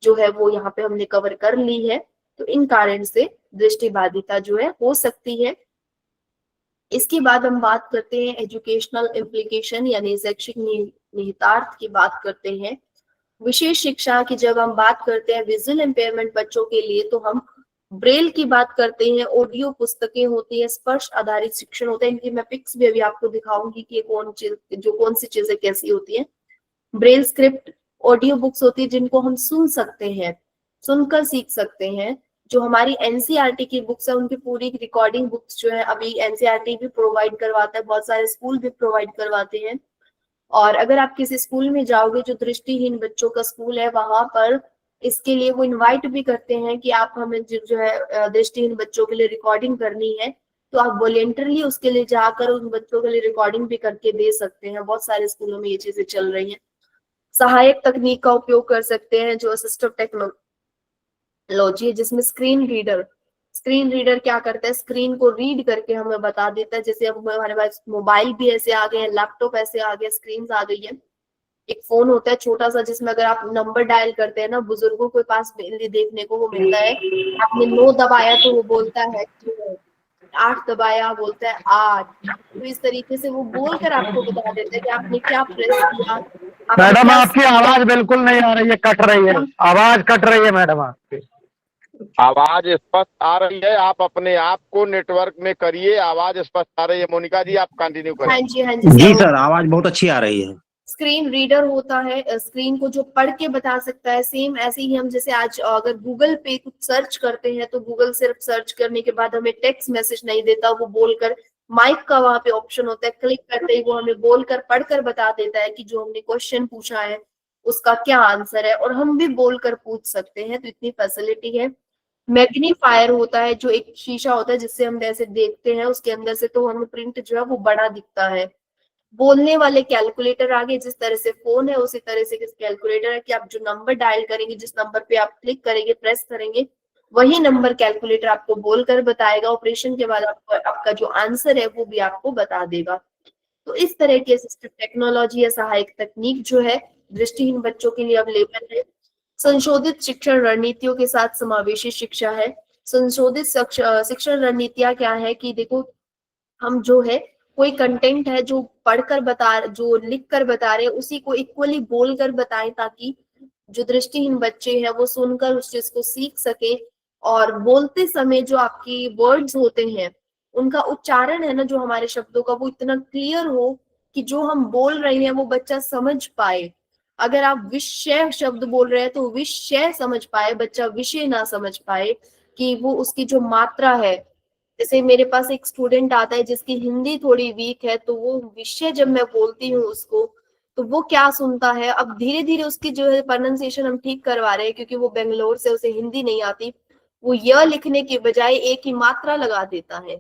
S1: जो है वो यहाँ पे हमने कवर कर ली है। तो इन कारण से दृष्टि बाधिता जो है हो सकती है। इसके बाद हम बात करते हैं एजुकेशनल इम्प्लीकेशन यानी शैक्षिक निहितार्थ की बात करते हैं। विशेष शिक्षा की जब हम बात करते हैं विजुअल इम्पेयरमेंट बच्चों के लिए, तो हम ब्रेल की बात करते हैं, ऑडियो पुस्तकें होती है, स्पर्श आधारित शिक्षण होता है। इनकी मैं पिक्स भी अभी आपको दिखाऊंगी कि कौन सी चीजें कैसी होती है। ब्रेल स्क्रिप्ट, ऑडियो बुक्स होती है जिनको हम सुन सकते हैं, सुनकर सीख सकते हैं। जो हमारी एनसीईआरटी की बुक्स है उनकी पूरी रिकॉर्डिंग बुक्स जो है अभी एनसीईआरटी भी प्रोवाइड करवाता है, बहुत सारे स्कूल भी प्रोवाइड करवाते हैं। और अगर आप किसी स्कूल में जाओगे जो दृष्टिहीन बच्चों का स्कूल है, वहां पर इसके लिए वो इनवाइट भी करते हैं कि आप हमें जो है दृष्टिहीन बच्चों के लिए रिकॉर्डिंग करनी है, तो आप वॉलेंटरली उसके लिए जाकर उन बच्चों के लिए रिकॉर्डिंग भी करके दे सकते हैं। बहुत सारे स्कूलों में ये चीजें चल रही हैं। सहायक तकनीक का उपयोग कर सकते हैं जो असिस्टिव टेक्नोलॉजी है, जिसमें स्क्रीन रीडर क्या करता है, स्क्रीन को रीड करके हमें बता देता है। जैसे अब हमारे पास मोबाइल भी ऐसे आ गए हैं, लैपटॉप ऐसे आ गए, स्क्रीन आ गई है। एक फोन होता है छोटा सा जिसमें अगर आप नंबर डायल करते हैं ना, बुजुर्गों के पास देखने को वो मिलता है, आपने 9 दबाया तो वो बोलता है 8 दबाया बोलता है 8। तो इस तरीके से वो बोलकर आपको बता देता है कि आपने क्या प्रेस किया, मैडम
S4: आपकी आवाज बिल्कुल नहीं आ रही है, कट रही है, आवाज कट रही है मैडम आपकी।
S7: आवाज स्पष्ट आ रही है, आप अपने आप को नेटवर्क में करिए, आवाज स्पष्ट आ रही है। मोनिका जी आप कंटिन्यू करें।
S1: हाँ जी, हाँ जी
S2: जी सर, आवाज बहुत अच्छी आ रही है।
S1: स्क्रीन रीडर होता है, स्क्रीन को जो पढ़ के बता सकता है। सेम ऐसे ही हम जैसे आज अगर गूगल पे कुछ सर्च करते हैं तो गूगल सिर्फ सर्च करने के बाद हमें टेक्स्ट मैसेज नहीं देता, वो बोलकर माइक का वहां पे ऑप्शन होता है, क्लिक करते ही वो हमें बोलकर पढ़कर बता देता है कि जो हमने क्वेश्चन पूछा है उसका क्या आंसर है, और हम भी बोलकर पूछ सकते हैं। तो इतनी फैसिलिटी है। मैग्नीफायर होता है, जो एक शीशा होता है जिससे हम जैसे देखते हैं उसके अंदर से, तो हमें प्रिंट जो है वो बड़ा दिखता है। बोलने वाले कैलकुलेटर आगे, जिस तरह से फोन है उसी तरह से कैलकुलेटर है कि आप जो नंबर डायल करेंगे, जिस नंबर पे आप क्लिक करेंगे, प्रेस करेंगे, वही नंबर कैलकुलेटर आपको बोलकर बताएगा। ऑपरेशन के बाद आपको आपका जो आंसर है वो भी आपको बता देगा। तो इस तरह की असिस्टिव टेक्नोलॉजी या सहायक तकनीक जो है दृष्टिहीन बच्चों के लिए अवेलेबल है। संशोधित शिक्षण रणनीतियों के साथ समावेशी शिक्षा है। संशोधित शिक्षण रणनीतियां क्या है कि देखो, हम जो है कोई कंटेंट है जो पढ़कर बता, जो लिख कर बता रहे हैं, उसी को इक्वली बोलकर बताएं, ताकि जो दृष्टिहीन बच्चे हैं वो सुनकर उस चीज को सीख सके। और बोलते समय जो आपकी वर्ड्स होते हैं उनका उच्चारण है ना, जो हमारे शब्दों का, वो इतना क्लियर हो कि जो हम बोल रहे हैं वो बच्चा समझ पाए। अगर आप विषय शब्द बोल रहे हैं तो विषय समझ पाए, बच्चा विषय ना समझ पाए, कि वो उसकी जो मात्रा है। जैसे मेरे पास एक स्टूडेंट आता है जिसकी हिंदी थोड़ी वीक है, तो वो विषय जब मैं बोलती हूँ उसको, तो वो क्या सुनता है। अब धीरे धीरे उसकी जो है प्रोनाउंसिएशन हम ठीक करवा रहे हैं, क्योंकि वो बेंगलोर से, उसे हिंदी नहीं आती। वो य लिखने की बजाय एक ही मात्रा लगा देता है,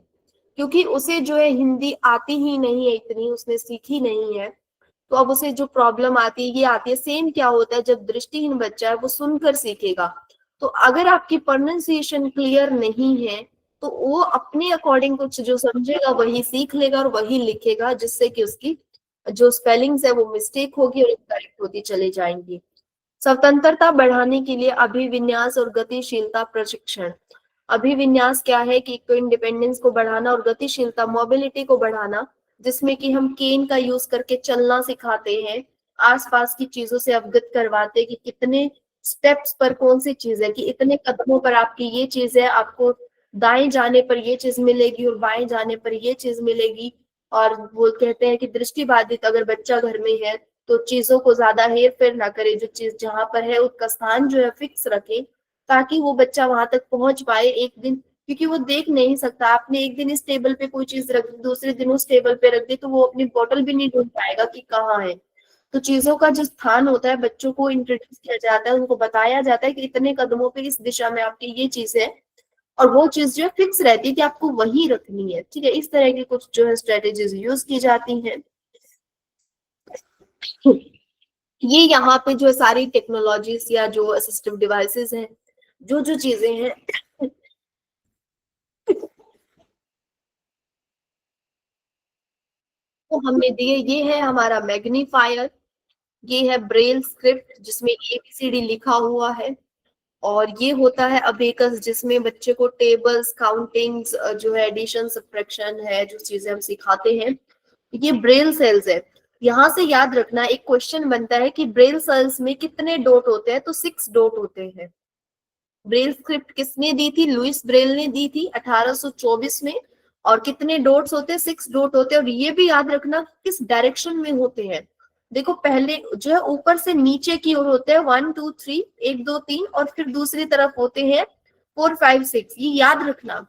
S1: क्योंकि उसे जो है हिंदी आती ही नहीं है, इतनी उसने सीखी नहीं है। तो अब उसे जो प्रॉब्लम आती है ये आती है। सेम क्या होता है जब दृष्टिहीन बच्चा है वो सुनकर सीखेगा। तो अगर आपकी प्रोनाउंसिएशन क्लियर नहीं है तो वो अपने अकॉर्डिंग कुछ जो समझेगा वही सीख लेगा और वही लिखेगा, जिससे कि उसकी जो स्पेलिंग्स है वो मिस्टेक होगी और करेक्ट होती चली जाएंगी। स्वतंत्रता बढ़ाने के लिए अभिविन्यास और गतिशीलता प्रशिक्षण। अभिविन्यास क्या है कि इंडिपेंडेंस को बढ़ाना, और गतिशीलता मोबिलिटी को बढ़ाना, जिसमें कि हम केन का यूज करके चलना सिखाते हैं, आसपास की चीजों से अवगत करवाते हैं कि कितने स्टेप्स पर कौन सी चीज है, कि इतने कदमों पर आपकी ये चीज है, आपको दाएं जाने पर ये चीज मिलेगी और बाएं जाने पर ये चीज मिलेगी। और वो कहते हैं कि दृष्टिबाधित अगर बच्चा घर में है तो चीजों को ज्यादा हेर फेर ना करे, जो चीज जहां पर है उसका स्थान जो है फिक्स रखे, ताकि वो बच्चा वहां तक पहुंच पाए एक दिन। क्योंकि वो देख नहीं सकता, आपने एक दिन इस टेबल पे कोई चीज रख दी, दूसरे दिन उस टेबल पे रख दी, तो वो अपनी बोतल भी नहीं ढूंढ पाएगा कि कहाँ है। तो चीजों का जो स्थान होता है बच्चों को इंट्रोड्यूस किया जाता है, उनको बताया जाता है कि इतने कदमों पे इस दिशा में आपकी ये चीज है, और वो चीज जो है फिक्स रहती है कि आपको वही रखनी है। ठीक है, इस तरह की कुछ जो है स्ट्रेटेजीज यूज की जाती हैं। ये यहाँ पे जो सारी टेक्नोलॉजीज या जो असिस्टिव डिवाइसेस हैं, जो जो चीजें हैं, तो हमने दिए। ये है हमारा मैग्नीफायर, ये है ब्रेल स्क्रिप्ट जिसमें ABCD लिखा हुआ है, और ये होता है अबेकस जिसमें बच्चे को टेबल्स, काउंटिंग्स, जो है एडिशन, सब्ट्रैक्शन है, जो चीजें हम सिखाते हैं। ये ब्रेल सेल्स है। यहाँ से याद रखना, एक क्वेश्चन बनता है कि ब्रेल सेल्स में कितने डॉट होते हैं, तो 6 डॉट होते हैं। ब्रेल स्क्रिप्ट किसने दी थी? लुइस ब्रेल ने दी थी 1824 में। और कितने डॉट्स होते हैं? 6 डॉट होते हैं। और ये भी याद रखना किस डायरेक्शन में होते हैं। देखो पहले जो है ऊपर से नीचे की ओर होते हैं 1 2 3, 1 2 3, और फिर दूसरी तरफ होते हैं 4 5 6। ये याद रखना,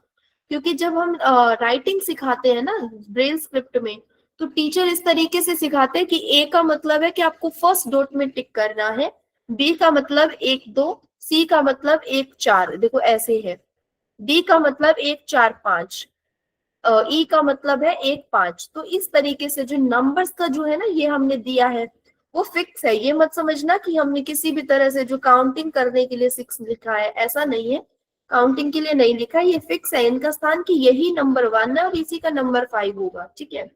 S1: क्योंकि जब हम राइटिंग सिखाते हैं ना ब्रेल स्क्रिप्ट में, तो टीचर इस तरीके से सिखाते हैं कि ए का मतलब है कि आपको फर्स्ट डॉट में टिक करना है, बी का मतलब 1 2, सी का मतलब 1 4, देखो ऐसे है, डी का मतलब 1 4 5, ई का मतलब है 1 5। तो इस तरीके से जो नंबर्स का जो है ना ये हमने दिया है वो फिक्स है। ये मत समझना कि हमने किसी भी तरह से जो काउंटिंग करने के लिए 6 लिखा है, ऐसा नहीं है। काउंटिंग के लिए नहीं लिखा, ये फिक्स है इनका स्थान कि यही नंबर 1 है और इसी का नंबर 5 होगा। ठीक है,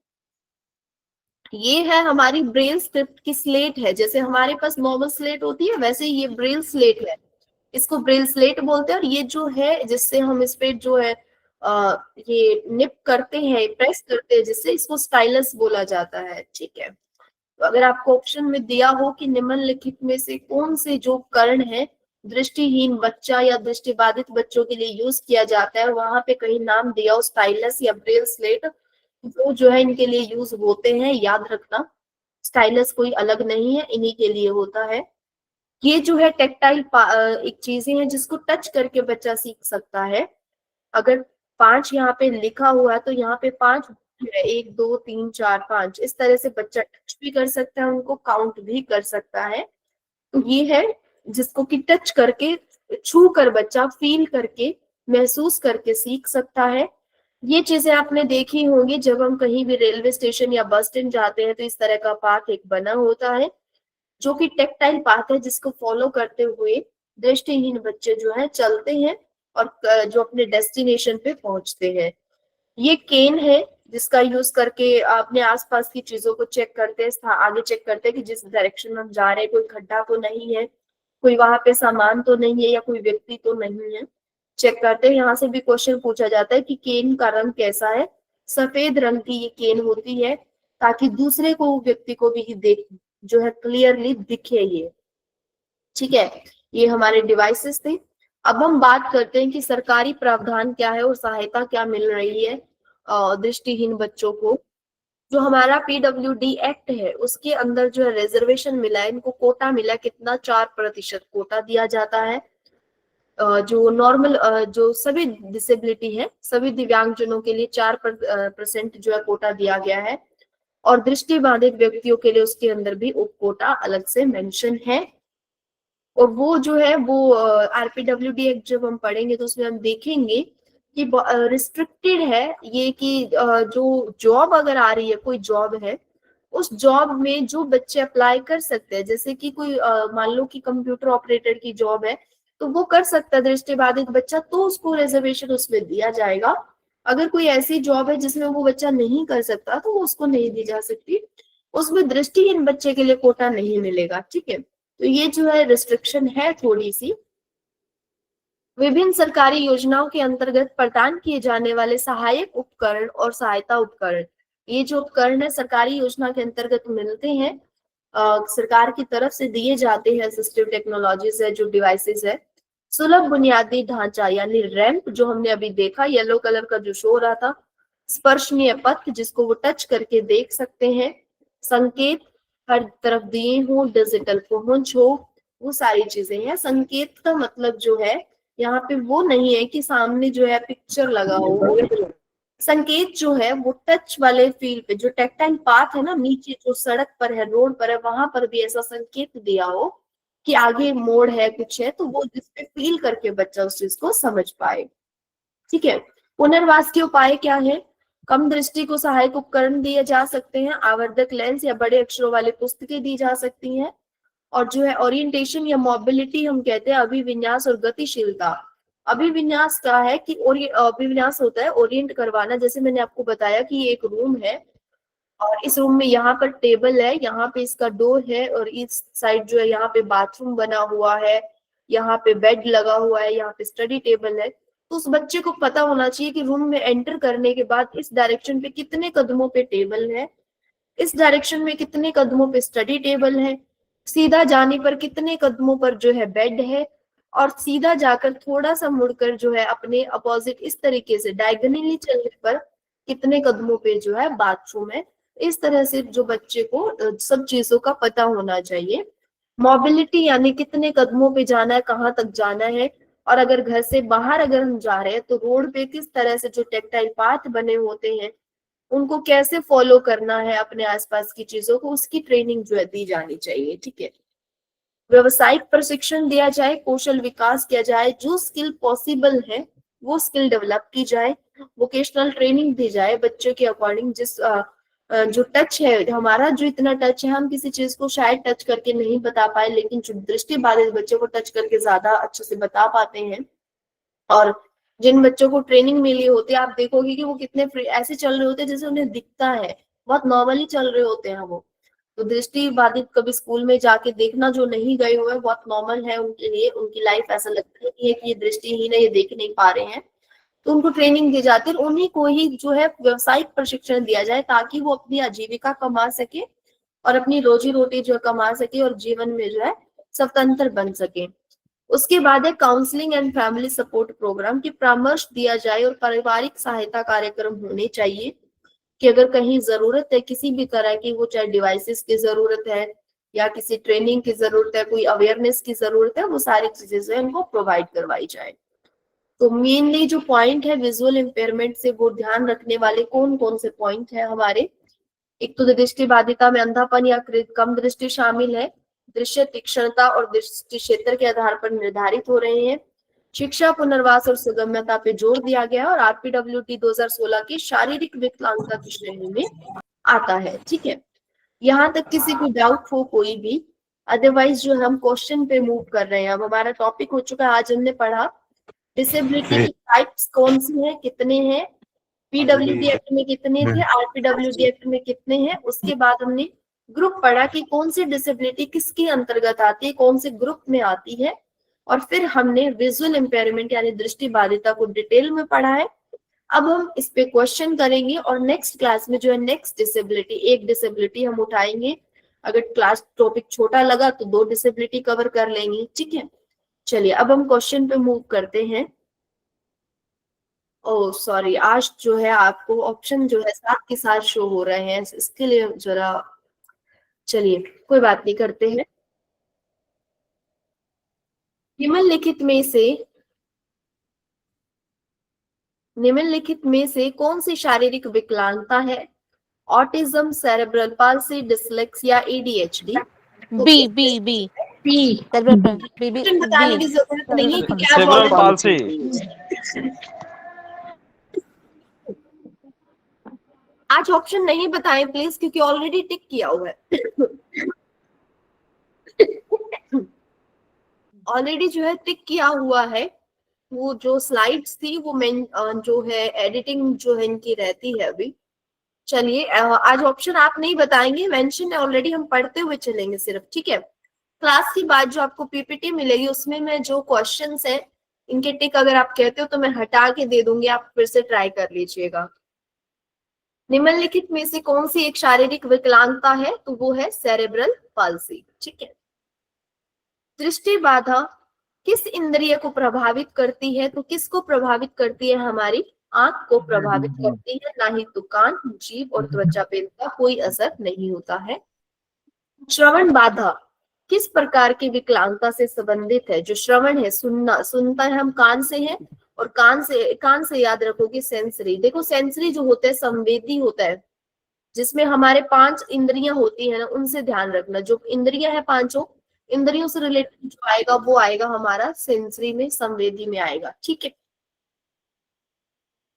S1: ये है हमारी ब्रेल स्क्रिप्ट की स्लेट है। जैसे हमारे पास नॉर्मल स्लेट होती है वैसे ये ब्रेल स्लेट है, इसको ब्रेल स्लेट बोलते हैं। और ये जो है जिससे हम इस पे जो है ये निप करते हैं, प्रेस करते हैं, जिससे इसको स्टाइलस बोला जाता है। ठीक है, तो अगर आपको ऑप्शन में दिया हो कि निम्नलिखित में से कौन से जो उपकरण है दृष्टिहीन बच्चा या दृष्टिबाधित बच्चों के लिए यूज किया जाता है, वहां पे कहीं नाम दिया हो स्टाइलस या ब्रेल स्लेट, वो जो है इनके लिए यूज होते हैं, याद रखना। स्टाइलस कोई अलग नहीं है, इन्हीं के लिए होता है। ये जो है टेक्टाइल एक चीजें हैं जिसको टच करके बच्चा सीख सकता है। अगर 5 यहाँ पे लिखा हुआ है तो यहाँ पे 5 है, 1 2 3 4 5, इस तरह से बच्चा टच भी कर सकता है, उनको काउंट भी कर सकता है। तो ये है जिसको कि टच करके, छू कर बच्चा फील करके, महसूस करके सीख सकता है। ये चीजें आपने देखी होंगी जब हम कहीं भी रेलवे स्टेशन या बस स्टैंड जाते हैं तो इस तरह का पाथ एक बना होता है जो कि टेक्टाइल पाथ है, जिसको फॉलो करते हुए दृष्टिहीन बच्चे जो है चलते हैं और जो अपने डेस्टिनेशन पे पहुंचते हैं। ये केन है जिसका यूज करके अपने आसपास की चीजों को चेक करते हैं, आगे चेक करते हैं कि जिस डायरेक्शन में हम जा रहे हैं कोई खड्डा तो नहीं है, कोई वहां पे सामान तो नहीं है या कोई व्यक्ति तो नहीं है, चेक करते हैं। यहाँ से भी क्वेश्चन पूछा जाता है कि केन का रंग कैसा है। सफेद रंग की ये केन होती है ताकि दूसरे को व्यक्ति को भी देख जो है क्लियरली दिखे ये, ठीक है। ये हमारे डिवाइसेस थे। अब हम बात करते हैं कि सरकारी प्रावधान क्या है और सहायता क्या मिल रही है दृष्टिहीन बच्चों को। जो हमारा PWD एक्ट है उसके अंदर जो है रिजर्वेशन मिला है, इनको कोटा मिला, कितना 4% कोटा दिया जाता है। जो नॉर्मल जो सभी डिसेबिलिटी है, सभी दिव्यांगजनों के लिए 4% जो है कोटा दिया गया है, और दृष्टिबाधित व्यक्तियों के लिए उसके अंदर भी उप कोटा अलग से मेंशन है। और वो जो है वो RPWD एक्ट जब हम पढ़ेंगे तो उसमें हम देखेंगे कि रिस्ट्रिक्टेड है ये कि जो जॉब अगर आ रही है, कोई जॉब है, उस जॉब में जो बच्चे अप्लाई कर सकते हैं, जैसे कि कोई मान लो कि कंप्यूटर ऑपरेटर की जॉब है तो वो कर सकता है दृष्टिबाधित बच्चा, तो उसको रिजर्वेशन उसमें दिया जाएगा। अगर कोई ऐसी जॉब है जिसमें वो बच्चा नहीं कर सकता तो वो उसको नहीं दी जा सकती, उसमें दृष्टिहीन बच्चे के लिए कोटा नहीं मिलेगा, ठीक है। तो ये जो है रिस्ट्रिक्शन है थोड़ी सी। विभिन्न सरकारी योजनाओं के अंतर्गत प्रदान किए जाने वाले सहायक उपकरण और सहायता उपकरण, ये जो उपकरण है सरकारी योजना के अंतर्गत मिलते हैं, सरकार की तरफ से दिए जाते हैं। असिस्टिव टेक्नोलॉजीज है, जो डिवाइसेस है। सुलभ बुनियादी ढांचा यानी रैंप, जो हमने अभी देखा येलो कलर का जो शो हो रहा था। स्पर्शनीय पथ जिसको वो टच करके देख सकते हैं। संकेत हर तरफ दिए हो, डिजिटल पहुंच हो, वो सारी चीजें हैं। संकेत का मतलब जो है यहाँ पे वो नहीं है कि सामने जो है पिक्चर लगा हो, संकेत जो है वो टच वाले फील पे, जो टेक्टाइल पाथ है ना नीचे जो सड़क पर है, रोड पर है, वहां पर भी ऐसा संकेत दिया हो कि आगे मोड़ है, कुछ है, तो वो जिसपे फील करके बच्चा उस चीज को समझ पाए, ठीक है। पुनर्वास के उपाय क्या है? कम दृष्टि को सहायक उपकरण दिए जा सकते हैं, आवर्धक लेंस या बड़े अक्षरों वाली पुस्तकें दी जा सकती हैं। और जो है ओरिएंटेशन या मोबिलिटी हम कहते हैं, अभिविन्यास और गतिशीलता। अभिविन्यास क्या है कि अभिविन्यास होता है ओरिएंट करवाना। जैसे मैंने आपको बताया कि ये एक रूम है और इस रूम में यहाँ पर टेबल है, यहाँ पे इसका डोर है, और इस साइड जो है यहाँ पे बाथरूम बना हुआ है, यहाँ पे बेड लगा हुआ है, यहाँ पे स्टडी टेबल है। तो उस बच्चे को पता होना चाहिए कि रूम में एंटर करने के बाद इस डायरेक्शन पे कितने कदमों पे टेबल है, इस डायरेक्शन में कितने कदमों पे स्टडी टेबल है, सीधा जाने पर कितने कदमों पर जो है बेड है, और सीधा जाकर थोड़ा सा मुड़कर जो है अपने अपोजिट इस तरीके से डायगोनली चलने पर कितने कदमों पे जो है बाथरूम है। इस तरह से जो बच्चे को सब चीजों का पता होना चाहिए। मोबिलिटी यानी कितने कदमों पे जाना है, कहाँ तक जाना है, और अगर घर से बाहर अगर हम जा रहे हैं तो रोड पे किस तरह से जो टेक्टाइल पाथ बने होते हैं उनको कैसे फॉलो करना है, अपने आसपास की चीजों को, उसकी ट्रेनिंग जो है दी जानी चाहिए, ठीक है। व्यवसायिक प्रशिक्षण दिया जाए, कौशल विकास किया जाए, जो स्किल पॉसिबल है वो स्किल डेवलप की जाए, वोकेशनल ट्रेनिंग दी जाए बच्चों के अकॉर्डिंग। जिस जो टच है हमारा, जो इतना टच है, हम किसी चीज को शायद टच करके नहीं बता पाए, लेकिन जो दृष्टिबाधित बच्चों को टच करके ज्यादा अच्छे से बता पाते हैं। और जिन बच्चों को ट्रेनिंग मिली होती है, आप देखोगे कि वो कितने ऐसे चल रहे होते हैं जैसे उन्हें दिखता है, बहुत नॉर्मली चल रहे होते हैं वो। तो दृष्टि बाधित कभी स्कूल में जाके देखना, जो नहीं गए हुए, बहुत नॉर्मल है उनके लिए। उनकी लाइफ ऐसा लगता है कि ये दृष्टिहीन है, ये देख नहीं पा रहे हैं, तो उनको ट्रेनिंग दी जाती है। उन्हीं को ही जो है व्यवसायिक प्रशिक्षण दिया जाए ताकि वो अपनी आजीविका कमा सके और अपनी रोजी रोटी जो कमा सके और जीवन में जो है स्वतंत्र बन सके। उसके बाद है counselling and family support programme, की परामर्श दिया जाए और पारिवारिक सहायता कार्यक्रम होने चाहिए कि अगर कहीं जरूरत है किसी भी तरह की, वो चाहे डिवाइसेस की जरूरत है या किसी ट्रेनिंग की जरूरत है, कोई अवेयरनेस की जरूरत है, वो सारी चीजें जो है उनको प्रोवाइड करवाई जाए। तो मेनली जो पॉइंट है विजुअल इम्पेयरमेंट से, वो ध्यान रखने वाले कौन कौन से पॉइंट है हमारे। एक तो दृष्टि बाधिता में अंधापन या कम दृष्टि शामिल है, दृश्य तीक्ष्णता और दृष्टि क्षेत्र के आधार पर निर्धारित हो रहे हैं। शिक्षा, पुनर्वास और सुगम्यता पे जोर दिया गया है और आरपीडब्ल्यूडी 2016 की शारीरिक विकलांगता की श्रेणी में आता है। ठीक है, यहाँ तक किसी को डाउट हो कोई भी, अदरवाइज जो हम क्वेश्चन पे मूव कर रहे हैं। अब हमारा टॉपिक हो चुका है, आज हमने पढ़ा डिसेबिलिटी की टाइप्स कौन सी हैं, कितने हैं, पीडब्ल्यूडी एक्ट में कितने थे, आरपीडब्ल्यूडी एक्ट में कितने हैं। उसके बाद हमने ग्रुप पढ़ा कि कौन सी डिसेबिलिटी किसके अंतर्गत आती है, कौन से ग्रुप में आती है, और फिर हमने विजुअल इम्पेयरमेंट यानी दृष्टि बाधिता को डिटेल में पढ़ा है। अब हम इस पे क्वेश्चन करेंगे और नेक्स्ट क्लास में जो है नेक्स्ट डिसेबिलिटी, एक डिसेबिलिटी हम उठाएंगे। अगर क्लास टॉपिक छोटा लगा तो 2 डिसेबिलिटी कवर कर लेंगे। ठीक है, चलिए अब हम क्वेश्चन पे मूव करते हैं। ओ सॉरी, आज जो है आपको ऑप्शन जो है साथ के साथ शो हो रहे हैं, इसके लिए जरा चलिए कोई बात नहीं, करते हैं। निम्नलिखित में से कौन सी शारीरिक विकलांगता है? Autism, cerebral palsy, dyslexia, ADHD.
S11: बी बी बी
S6: बी
S1: बताने की जरूरत नहीं है कि क्या
S3: सेरेब्रल पाल्सी।
S1: आज ऑप्शन नहीं बताएं प्लीज, क्योंकि ऑलरेडी टिक किया हुआ है। ऑलरेडी जो है टिक किया हुआ है। वो जो स्लाइड्स थी वो जो है एडिटिंग जो है इनकी रहती है अभी। चलिए आज ऑप्शन आप नहीं बताएंगे, मेंशन है ऑलरेडी, हम पढ़ते हुए चलेंगे सिर्फ। ठीक है, क्लास की बाद जो आपको पीपीटी मिलेगी उसमें मैं जो क्वेश्चंस है इनके टिक अगर आप कहते हो तो मैं हटा के दे दूंगी, आप फिर से ट्राई कर लीजिएगा। निम्नलिखित में से कौन सी एक शारीरिक विकलांगता है? तो वो है सेरेब्रल पाल्सी। ठीक है, दृष्टि बाधा किस इंद्रिय को प्रभावित करती है? तो किसको प्रभावित करती है? हमारी आंख को प्रभावित करती है, ना ही तो कान, जीभ और त्वचा पे इनका कोई असर नहीं होता है। श्रवण बाधा किस प्रकार की विकलांगता से संबंधित है? जो श्रवण है, सुनता है हम कान से है, और कान से याद रखोगे सेंसरी। देखो सेंसरी जो होता है संवेदी होता है, जिसमें हमारे 5 इंद्रियां होती है ना, उनसे ध्यान रखना। जो इंद्रियां है 5 इंद्रियों से रिलेटेड जो आएगा वो आएगा हमारा सेंसरी में, संवेदी में आएगा। ठीक है,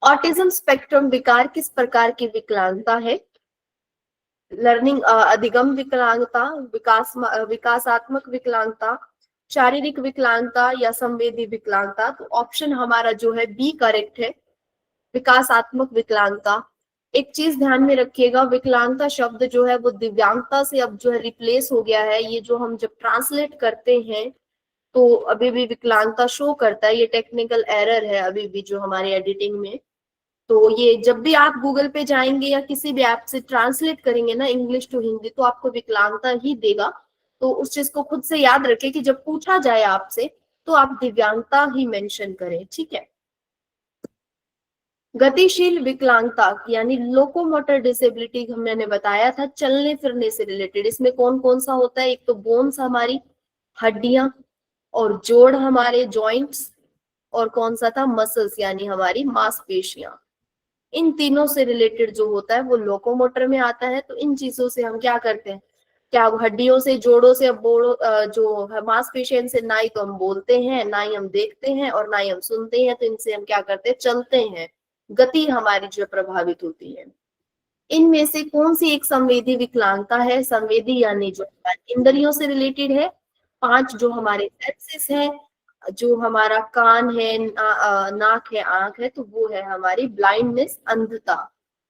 S1: ऑटिज्म स्पेक्ट्रम विकार किस प्रकार की विकलांगता है? लर्निंग अधिगम विकलांगता, विकासात्मक विकलांगता, शारीरिक विकलांगता या संवेदी विकलांगता? तो ऑप्शन हमारा जो है बी करेक्ट है, विकासात्मक विकलांगता। एक चीज ध्यान में रखिएगा, विकलांगता शब्द जो है वो दिव्यांगता से अब जो है रिप्लेस हो गया है। ये जो हम जब ट्रांसलेट करते हैं तो अभी भी विकलांगता शो करता है, ये टेक्निकल एरर है अभी भी जो हमारे एडिटिंग में। तो ये जब भी आप गूगल पे जाएंगे या किसी भी ऐप से ट्रांसलेट करेंगे ना इंग्लिश टू हिंदी, तो आपको विकलांगता ही देगा। तो उस चीज को खुद से याद रखें कि जब पूछा जाए आपसे तो आप दिव्यांगता ही मेंशन करें। ठीक है, गतिशील विकलांगता यानी लोकोमोटर डिसेबिलिटी मैंने बताया था, चलने फिरने से रिलेटेड। इसमें कौन कौन सा होता है? एक तो बोन्स हमारी हड्डियां, और जोड़ हमारे जॉइंट्स, और कौन सा था? मसल्स यानी हमारी मांसपेशियां। इन तीनों से रिलेटेड जो होता है वो लोकोमोटर में आता है। तो इन चीजों से हम क्या करते हैं, क्या हड्डियों से, जोड़ों से, जो मांसपेशियों से ना ही तो हम बोलते हैं, ना ही हम देखते हैं, और ना ही हम सुनते हैं। तो इनसे हम क्या करते हैं? चलते हैं, गति हमारी जो प्रभावित होती है। इनमें से कौन सी एक संवेदी विकलांगता है? संवेदी यानी जो इंद्रियों से रिलेटेड है। 5 जो हमारे सेंसेस है, जो हमारा कान है, नाक है, आंख है, तो वो है हमारी ब्लाइंडनेस, अंधता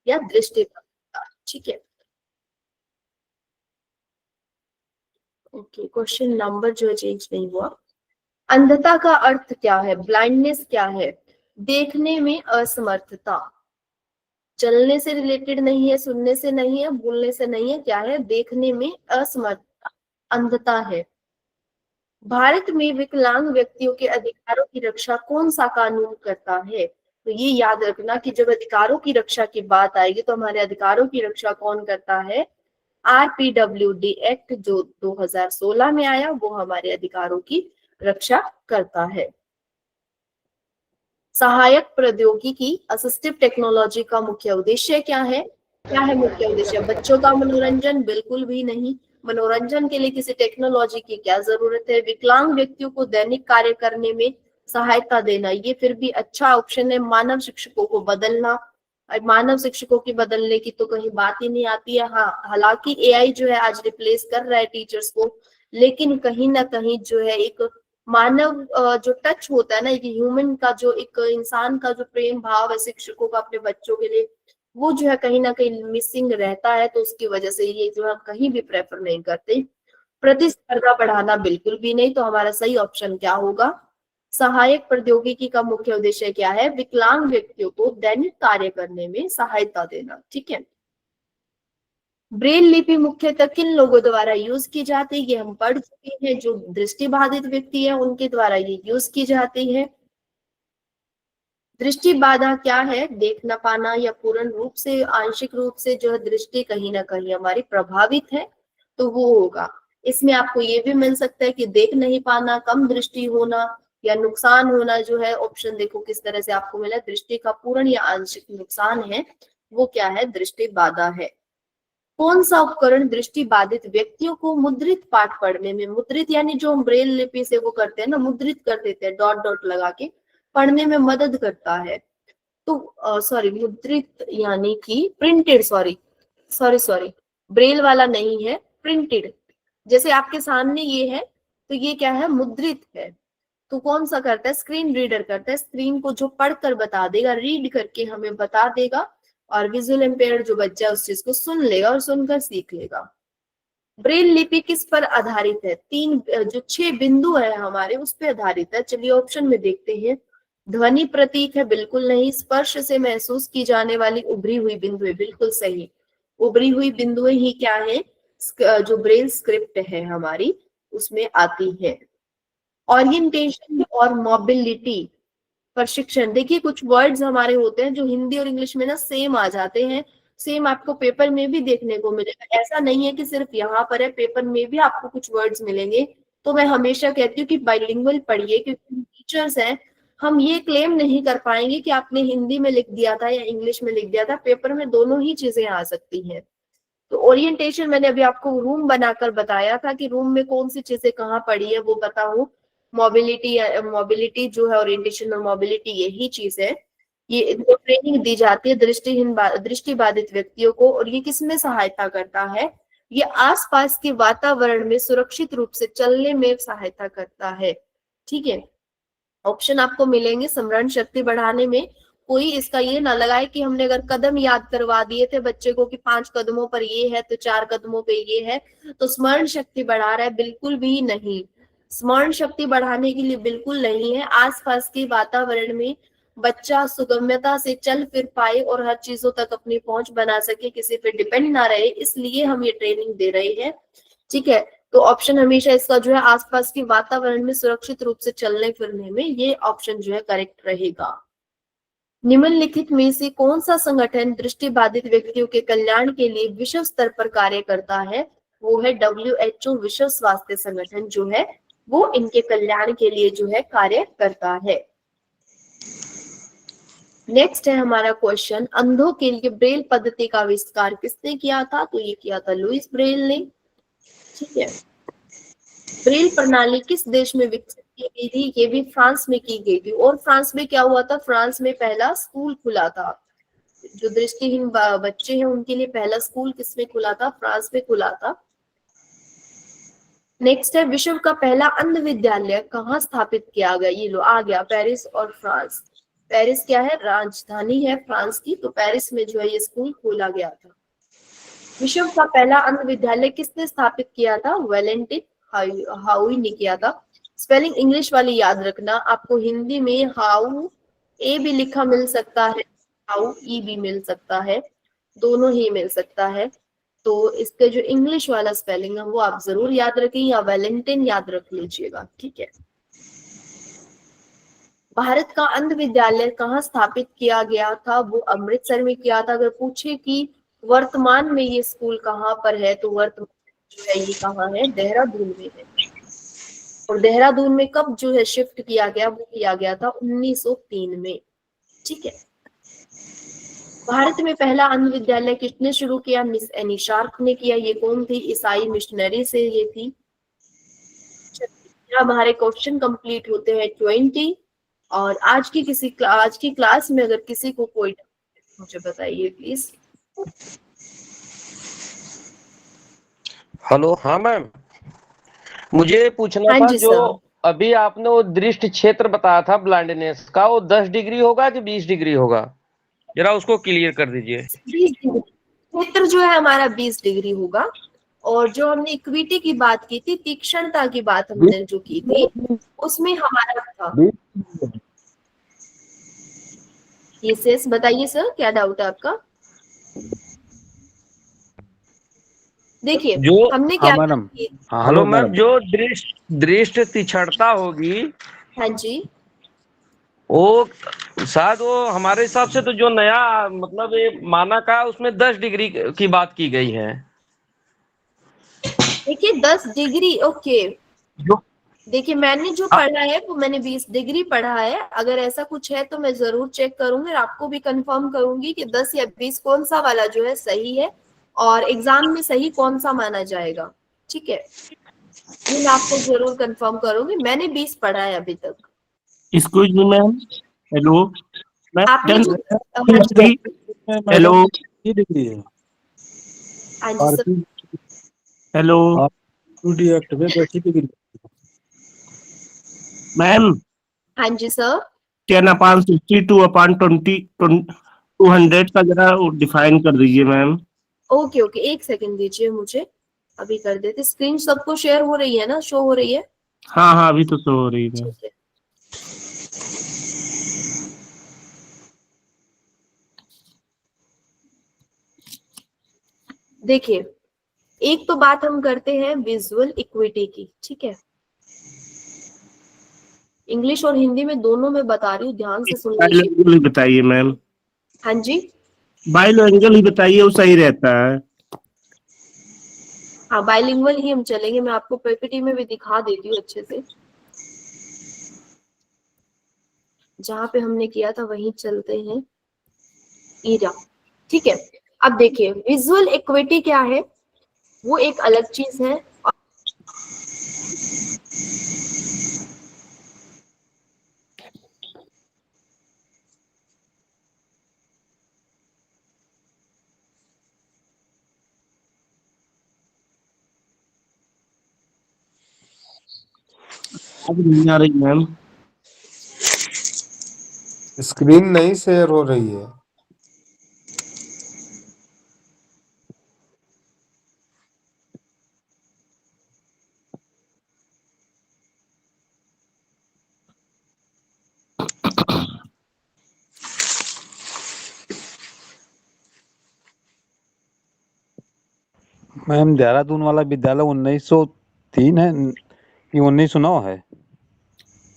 S1: या दृष्टिबाधिता। ठीक है, ओके, क्वेश्चन नंबर जो है चेंज नहीं हुआ। अंधता का अर्थ क्या है? ब्लाइंडनेस क्या है? देखने में असमर्थता। चलने से रिलेटेड नहीं है, सुनने से नहीं है, बोलने से नहीं है, क्या है? देखने में असमर्थता, अंधता है। भारत में विकलांग व्यक्तियों के अधिकारों की रक्षा कौन सा कानून करता है? तो ये याद रखना कि जब अधिकारों की रक्षा की बात आएगी तो हमारे अधिकारों की रक्षा कौन करता है? RPWD एक्ट जो 2016 में आया वो हमारे अधिकारों की रक्षा करता है। सहायक प्रौद्योगिकी, असिस्टिव टेक्नोलॉजी का मुख्य उद्देश्य क्या है? क्या है मुख्य उद्देश्य? बच्चों का मनोरंजन? बिल्कुल भी नहीं। मनोरंजन के लिए किसी टेक्नोलॉजी की क्या जरूरत है? विकलांग व्यक्तियों को दैनिक कार्य करने में सहायता देना, ये फिर भी अच्छा ऑप्शन है। मानव शिक्षकों को बदलना, मानव शिक्षकों की बदलने की तो कहीं बात ही नहीं आती है। हाँ, हालांकि AI जो है आज रिप्लेस कर रहा है टीचर्स को, लेकिन कहीं ना कहीं जो है एक मानव जो टच होता है ना, एक ह्यूमन का जो, एक इंसान का जो प्रेम भाव है शिक्षकों का अपने बच्चों के लिए, वो जो है कहीं ना कहीं मिसिंग रहता है। तो उसकी वजह से ये जो हम कहीं भी प्रेफर नहीं करते। प्रतिस्पर्धा बढ़ाना बिल्कुल भी नहीं। तो हमारा सही ऑप्शन क्या होगा? सहायक प्रौद्योगिकी का मुख्य उद्देश्य क्या है? विकलांग व्यक्तियों को दैनिक कार्य करने में सहायता देना। ठीक है। ब्रेल लिपि मुख्यतः किन लोगों द्वारा यूज की जाती है? ये हम पढ़ चुके हैं। जो दृष्टिबाधित व्यक्ति है उनके द्वारा ये यूज की जाती है। दृष्टि बाधा क्या है? देख न पाना या पूर्ण रूप से आंशिक रूप से जो है दृष्टि कहीं ना कहीं हमारी प्रभावित है, तो वो होगा। इसमें आपको ये भी मिल सकता है कि देख नहीं पाना, कम दृष्टि होना या नुकसान होना। जो है ऑप्शन देखो किस तरह से आपको मिला, दृष्टि का पूर्ण या आंशिक नुकसान है, वो क्या है? दृष्टि बाधा है। कौन सा उपकरण दृष्टि बाधित व्यक्तियों को मुद्रित पाठ पढ़ने में, मुद्रित यानी जो हम ब्रेल लिपि से वो करते हैं ना, मुद्रित कर देते हैं डॉट डॉट लगा के, पढ़ने में मदद करता है? तो सॉरी, मुद्रित यानी कि प्रिंटेड, सॉरी ब्रेल वाला नहीं है, प्रिंटेड। जैसे आपके सामने ये है तो ये क्या है? मुद्रित है। तो कौन सा करता है? स्क्रीन रीडर करता है। स्क्रीन को जो पढ़कर बता देगा, रीड करके हमें बता देगा, और विजुअल इम्पेयर्ड जो बच्चा उस चीज को सुन लेगा और सुनकर सीख लेगा। ब्रेल लिपि किस पर आधारित है? जो 6 बिंदु है हमारे, उस पर आधारित है। चलिए ऑप्शन में देखते हैं। ध्वनि प्रतीक है? बिल्कुल नहीं। स्पर्श से महसूस की जाने वाली उभरी हुई बिंदु है? बिल्कुल सही। उभरी हुई बिंदुएं ही क्या है? जो ब्रेल स्क्रिप्ट है हमारी, उसमें आती है। ओरिएंटेशन और मोबिलिटी प्रशिक्षण, देखिए कुछ वर्ड्स हमारे होते हैं जो हिंदी और इंग्लिश में ना सेम आ जाते हैं। सेम आपको पेपर में भी देखने को मिलेगा। ऐसा नहीं है कि सिर्फ यहाँ पर है, पेपर में भी आपको कुछ वर्ड्स मिलेंगे। तो मैं हमेशा कहती हूँ कि बाइलिंगुअल पढ़िए, क्योंकि टीचर्स हैं, हम ये क्लेम नहीं कर पाएंगे कि आपने हिंदी में लिख दिया था या इंग्लिश में लिख दिया था। पेपर में दोनों ही चीजें आ सकती हैं। तो ओरिएंटेशन मैंने अभी आपको रूम बनाकर बताया था कि रूम में कौन सी चीजें कहाँ पड़ी है, वो बताऊं। मोबिलिटी जो है, ओरिएंटेशन और मोबिलिटी यही चीज है। ये इनको ट्रेनिंग दी जाती है दृष्टि बाधित व्यक्तियों को। और ये किसमें सहायता करता है? ये आसपास के वातावरण में सुरक्षित रूप से चलने में सहायता करता है। ठीक है। ऑप्शन आपको मिलेंगे स्मरण शक्ति बढ़ाने में। कोई इसका ये ना लगाए कि हमने अगर कदम याद करवा दिए थे बच्चे को कि 5 कदमों पर ये है तो 4 कदमों पे ये है तो स्मरण शक्ति बढ़ा रहा है, बिल्कुल भी नहीं। स्मरण शक्ति बढ़ाने के लिए बिल्कुल नहीं है। आसपास के वातावरण में बच्चा सुगम्यता से चल फिर पाए और हर चीजों तक अपनी पहुंच बना सके, किसी पे डिपेंड ना रहे, इसलिए हम ये ट्रेनिंग दे रहे हैं। ठीक है। तो ऑप्शन हमेशा इसका जो है आसपास के वातावरण में सुरक्षित रूप से चलने फिरने में, ये ऑप्शन जो है करेक्ट रहेगा। निम्नलिखित में से कौन सा संगठन दृष्टिबाधित व्यक्तियों के कल्याण के लिए विश्व स्तर पर कार्य करता है? वो है WHO, विश्व स्वास्थ्य संगठन जो है वो इनके कल्याण के लिए जो है कार्य करता है। नेक्स्ट है हमारा क्वेश्चन, अंधों के लिए ब्रेल पद्धति का आविष्कार किसने किया था? तो ये किया था लुईस ब्रेल ने। ठीक है। ब्रेल प्रणाली किस देश में विकसित की गई थी? ये भी फ्रांस में की गई थी। और फ्रांस में क्या हुआ था? फ्रांस में पहला स्कूल खुला था। जो दृष्टिहीन बच्चे हैं उनके लिए पहला स्कूल किसमें खुला था? फ्रांस में खुला था। नेक्स्ट है, विश्व का पहला अंध विद्यालय कहाँ स्थापित किया गया? ये लो आ गया, पेरिस और फ्रांस। पेरिस क्या है? राजधानी है फ्रांस की, तो पेरिस में जो है ये स्कूल खोला गया था। विश्व का पहला अंध विद्यालय किसने स्थापित किया था? वैलेंटिन हाउई ने किया था। स्पेलिंग इंग्लिश वाली याद रखना, आपको हिंदी में हाउ ए भी लिखा मिल सकता है हाउ ई भी मिल सकता है, दोनों ही मिल सकता है। तो इसका जो इंग्लिश वाला स्पेलिंग है वो आप जरूर याद रखें, या वैलेंटाइन याद रख लीजिएगा, ठीक है। भारत का अंध विद्यालय कहाँ स्थापित किया गया था? वो अमृतसर में किया था। अगर पूछे कि वर्तमान में ये स्कूल कहाँ पर है, तो वर्तमान जो है ये कहाँ है? देहरादून में है। और देहरादून में कब जो है शिफ्ट किया गया? वो किया गया था 1903 में, ठीक है। भारत में पहला अंध विद्यालय किसने शुरू किया? मिस एनी शार्प ने किया। ये कौन थी? ईसाई मिशनरी से ये थी। हमारे क्वेश्चन कंप्लीट होते हैं 20। और आज की क्लास में अगर किसी को कोई मुझे बताइए प्लीज।
S2: हेलो, हाँ मैम, मुझे पूछना
S1: हाँ
S2: था,
S1: जी
S2: जो
S1: सर।
S2: अभी आपने वो दृष्टि क्षेत्र बताया था ब्लाइंडनेस का, वो 10 डिग्री होगा कि 20 डिग्री होगा? जरा उसको क्लियर कर दीजिए।
S1: 20 डिग्री क्षेत्र जो है हमारा 20 डिग्री होगा। और जो हमने इक्विटी की बात की थी, तीक्ष्णता की बात हमने जो की थी, उसमें हमारा था। यस, बताइए सर, क्या डाउट है आपका? देखिए
S2: जो
S1: हमने
S3: हाँ
S1: क्या
S3: मैडम।
S1: की।
S3: हाँ
S2: हेलो
S3: हेलो
S2: मैम,
S3: मैडम।
S2: जो दृष्ट तीक्ष्णता होगी,
S1: हाँ जी,
S2: वो शायद वो हमारे हिसाब से तो जो नया मतलब ये मानक है उसमें 10 डिग्री की बात की गई है।
S1: देखिए 10 डिग्री, ओके।
S2: जो
S1: देखिए मैंने जो पढ़ा है वो मैंने 20 डिग्री पढ़ा है। अगर ऐसा कुछ है तो मैं जरूर चेक करूंगी और आपको भी कंफर्म करूंगी कि 10 या 20 कौन सा वाला जो है सही है और एग्जाम में सही कौन सा माना जाएगा, ठीक है। ये मैं आपको जरूर कंफर्म करूंगी। मैंने 20 पढ़ा है अभी तक।
S2: Excuse me ma'am, hello ma'am,
S1: आपने जो
S2: हेलो
S5: ये डिग्री है
S1: हाँ जी सर।
S2: हेलो
S5: एक्ट में 10 डिग्री।
S2: मैम,
S1: हाँ जी सर।
S2: 10/62/200 का जरा डिफाइन कर दीजिए मैम।
S1: ओके ओके, एक सेकंड दीजिए मुझे, अभी कर देते। स्क्रीन सबको शेयर हो रही है ना, शो हो रही है?
S2: हाँ हाँ, अभी तो शो हो रही है।
S1: ठीक है। देखिए एक तो बात हम करते हैं विजुअल इक्विटी की, ठीक है। इंग्लिश और हिंदी में दोनों में बता रही हूँ, ध्यान से सुन लीजिए।
S2: बाइलिंगुअल ही बताइए मैम,
S1: हाँ जी,
S2: बाइलिंगुअल ही बताइए, वो सही रहता है।
S1: हाँ बाइलिंगुअल ही हम चलेंगे। मैं आपको पीपीटी में भी दिखा देती हूँ अच्छे से, जहां पे हमने किया था वहीं चलते हैं। ईरा, ठीक है। अब देखिए विजुअल इक्विटी क्या है, वो एक अलग चीज है।
S2: अब नहीं आ रही मैम।
S10: स्क्रीन नहीं शेयर हो रही है।
S3: मैम देहरादून वाला विद्यालय 1903 है कि 1909 है?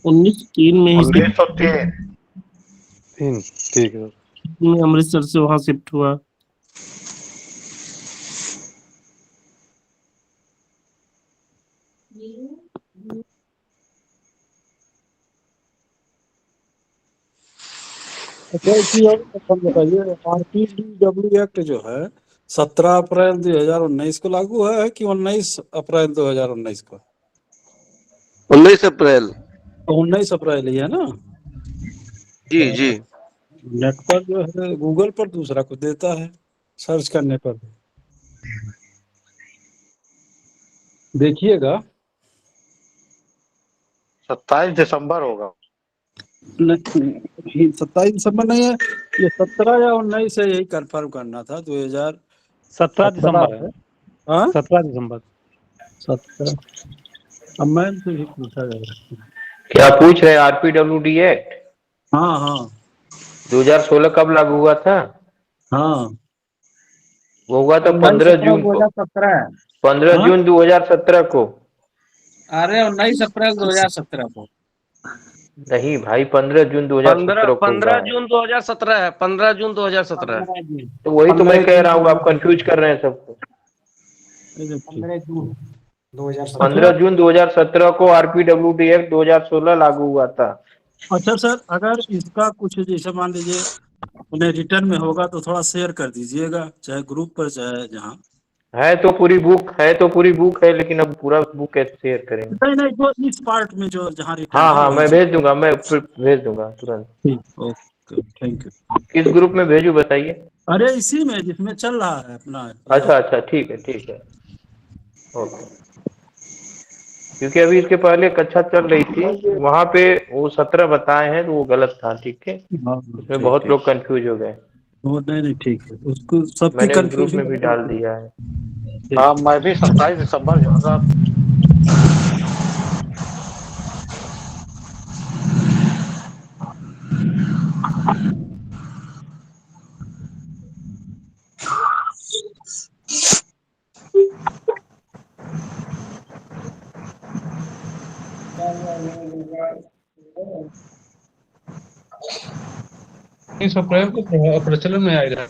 S2: 1903 में ही
S7: 1903।
S3: 3, ठीक है।
S2: में अमृतसर से वहां शिफ्ट हुआ।
S5: अच्छा इसी और बताइए, RPDW एक्ट जो है 17 अप्रैल 2019 को लागू है कि 19 अप्रैल 2019 को?
S9: 19 अप्रैल।
S5: 19 अप्रैल ही है ना?
S9: जी जी।
S5: नेट पर जो है गूगल पर दूसरा कुछ देता है सर्च करने पर, देखिएगा।
S7: 27 दिसंबर होगा।
S5: नहीं 27 दिसंबर नहीं है, ये 17 या 19 है, यही कंफर्म करना था।
S3: 17 दिसंबर है।
S5: 2017।
S3: 17 दिसंबर।
S5: 17। अब मैम से भी पूछा जाएगा।
S9: क्या पूछ रहे हैं? RPWD act?
S5: हाँ हाँ,
S2: 2016 कब लागू हुआ था?
S5: हाँ
S2: वो हुआ था
S5: 19
S2: 15
S5: अप्रैल
S2: जून को,
S5: 2017।
S2: 15
S5: हाँ?
S2: जून 2017 को।
S5: अरे 19 अप्रैल 2017 को।
S2: नहीं भाई, 15 जून 2017 को हुआ
S3: 15
S2: है।
S3: जून 2017 है, 15 जून 2017।
S5: 15 जून।
S2: तो वही तो मैं
S10: 15
S2: कह
S10: जून
S2: रहा हूँ, आप कंफ्यूज कर रहे हैं सबको।
S8: 15 जून 2017।
S2: 15 जून 2017 को आरपीडब्ल्यूडी एक्ट 2016 लागू हुआ था।
S5: अच्छा सर, अगर इसका कुछ जैसे मान लीजिए उन्हें रिटर्न में होगा तो थोड़ा शेयर कर दीजिएगा, चाहे ग्रुप पर चाहे जहाँ।
S2: है तो पूरी बुक है, लेकिन अब पूरा बुक कैसे शेयर करेंगे?
S5: नहीं नहीं, जो इस पार्ट में जो जहाँ रिटर्न
S2: हाँ
S5: है
S2: हाँ,
S5: वही
S2: मैं
S5: चीज।
S2: भेज दूंगा, मैं भेज दूंगा तुरंत।
S5: ठीक, ओके, थैंक यू।
S2: किस ग्रुप में भेजू बताइए?
S5: अरे इसी में जिसमें चल रहा है अपना।
S2: अच्छा अच्छा, ठीक है, ओके। क्योंकि अभी इसके पहले कक्षा चल रही थी, वहां पे वो 17 बताए हैं तो वो गलत था, ठीक है।
S5: हाँ
S2: उसमें
S5: ठीक
S2: बहुत
S5: ठीक।
S2: लोग कंफ्यूज हो गए।
S5: वो नहीं नहीं ठीक है, उसको सबकी
S2: मैंने उस ग्रुप
S5: कंफ्यूजन।
S2: में भी डाल दिया है।
S3: हाँ, मैं भी 27 दिसंबर जाऊंगा।
S10: इस अप्रैल को प्रचलन में आया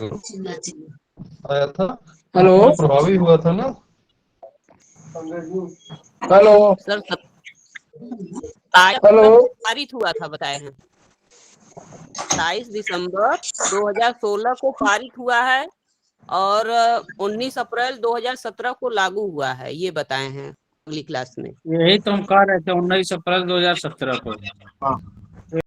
S10: था,
S4: हेलो
S10: प्रभावी हुआ था ना।
S4: हेलो
S11: सर
S4: हेलो
S11: पारित हुआ था, बताए हैं 27 दिसंबर 2016 को पारित हुआ है और 19 अप्रैल 2017 को लागू हुआ है, ये बताए हैं अगली क्लास में।
S5: यही तो हम कह रहे थे, 19 अप्रैल 2017 को।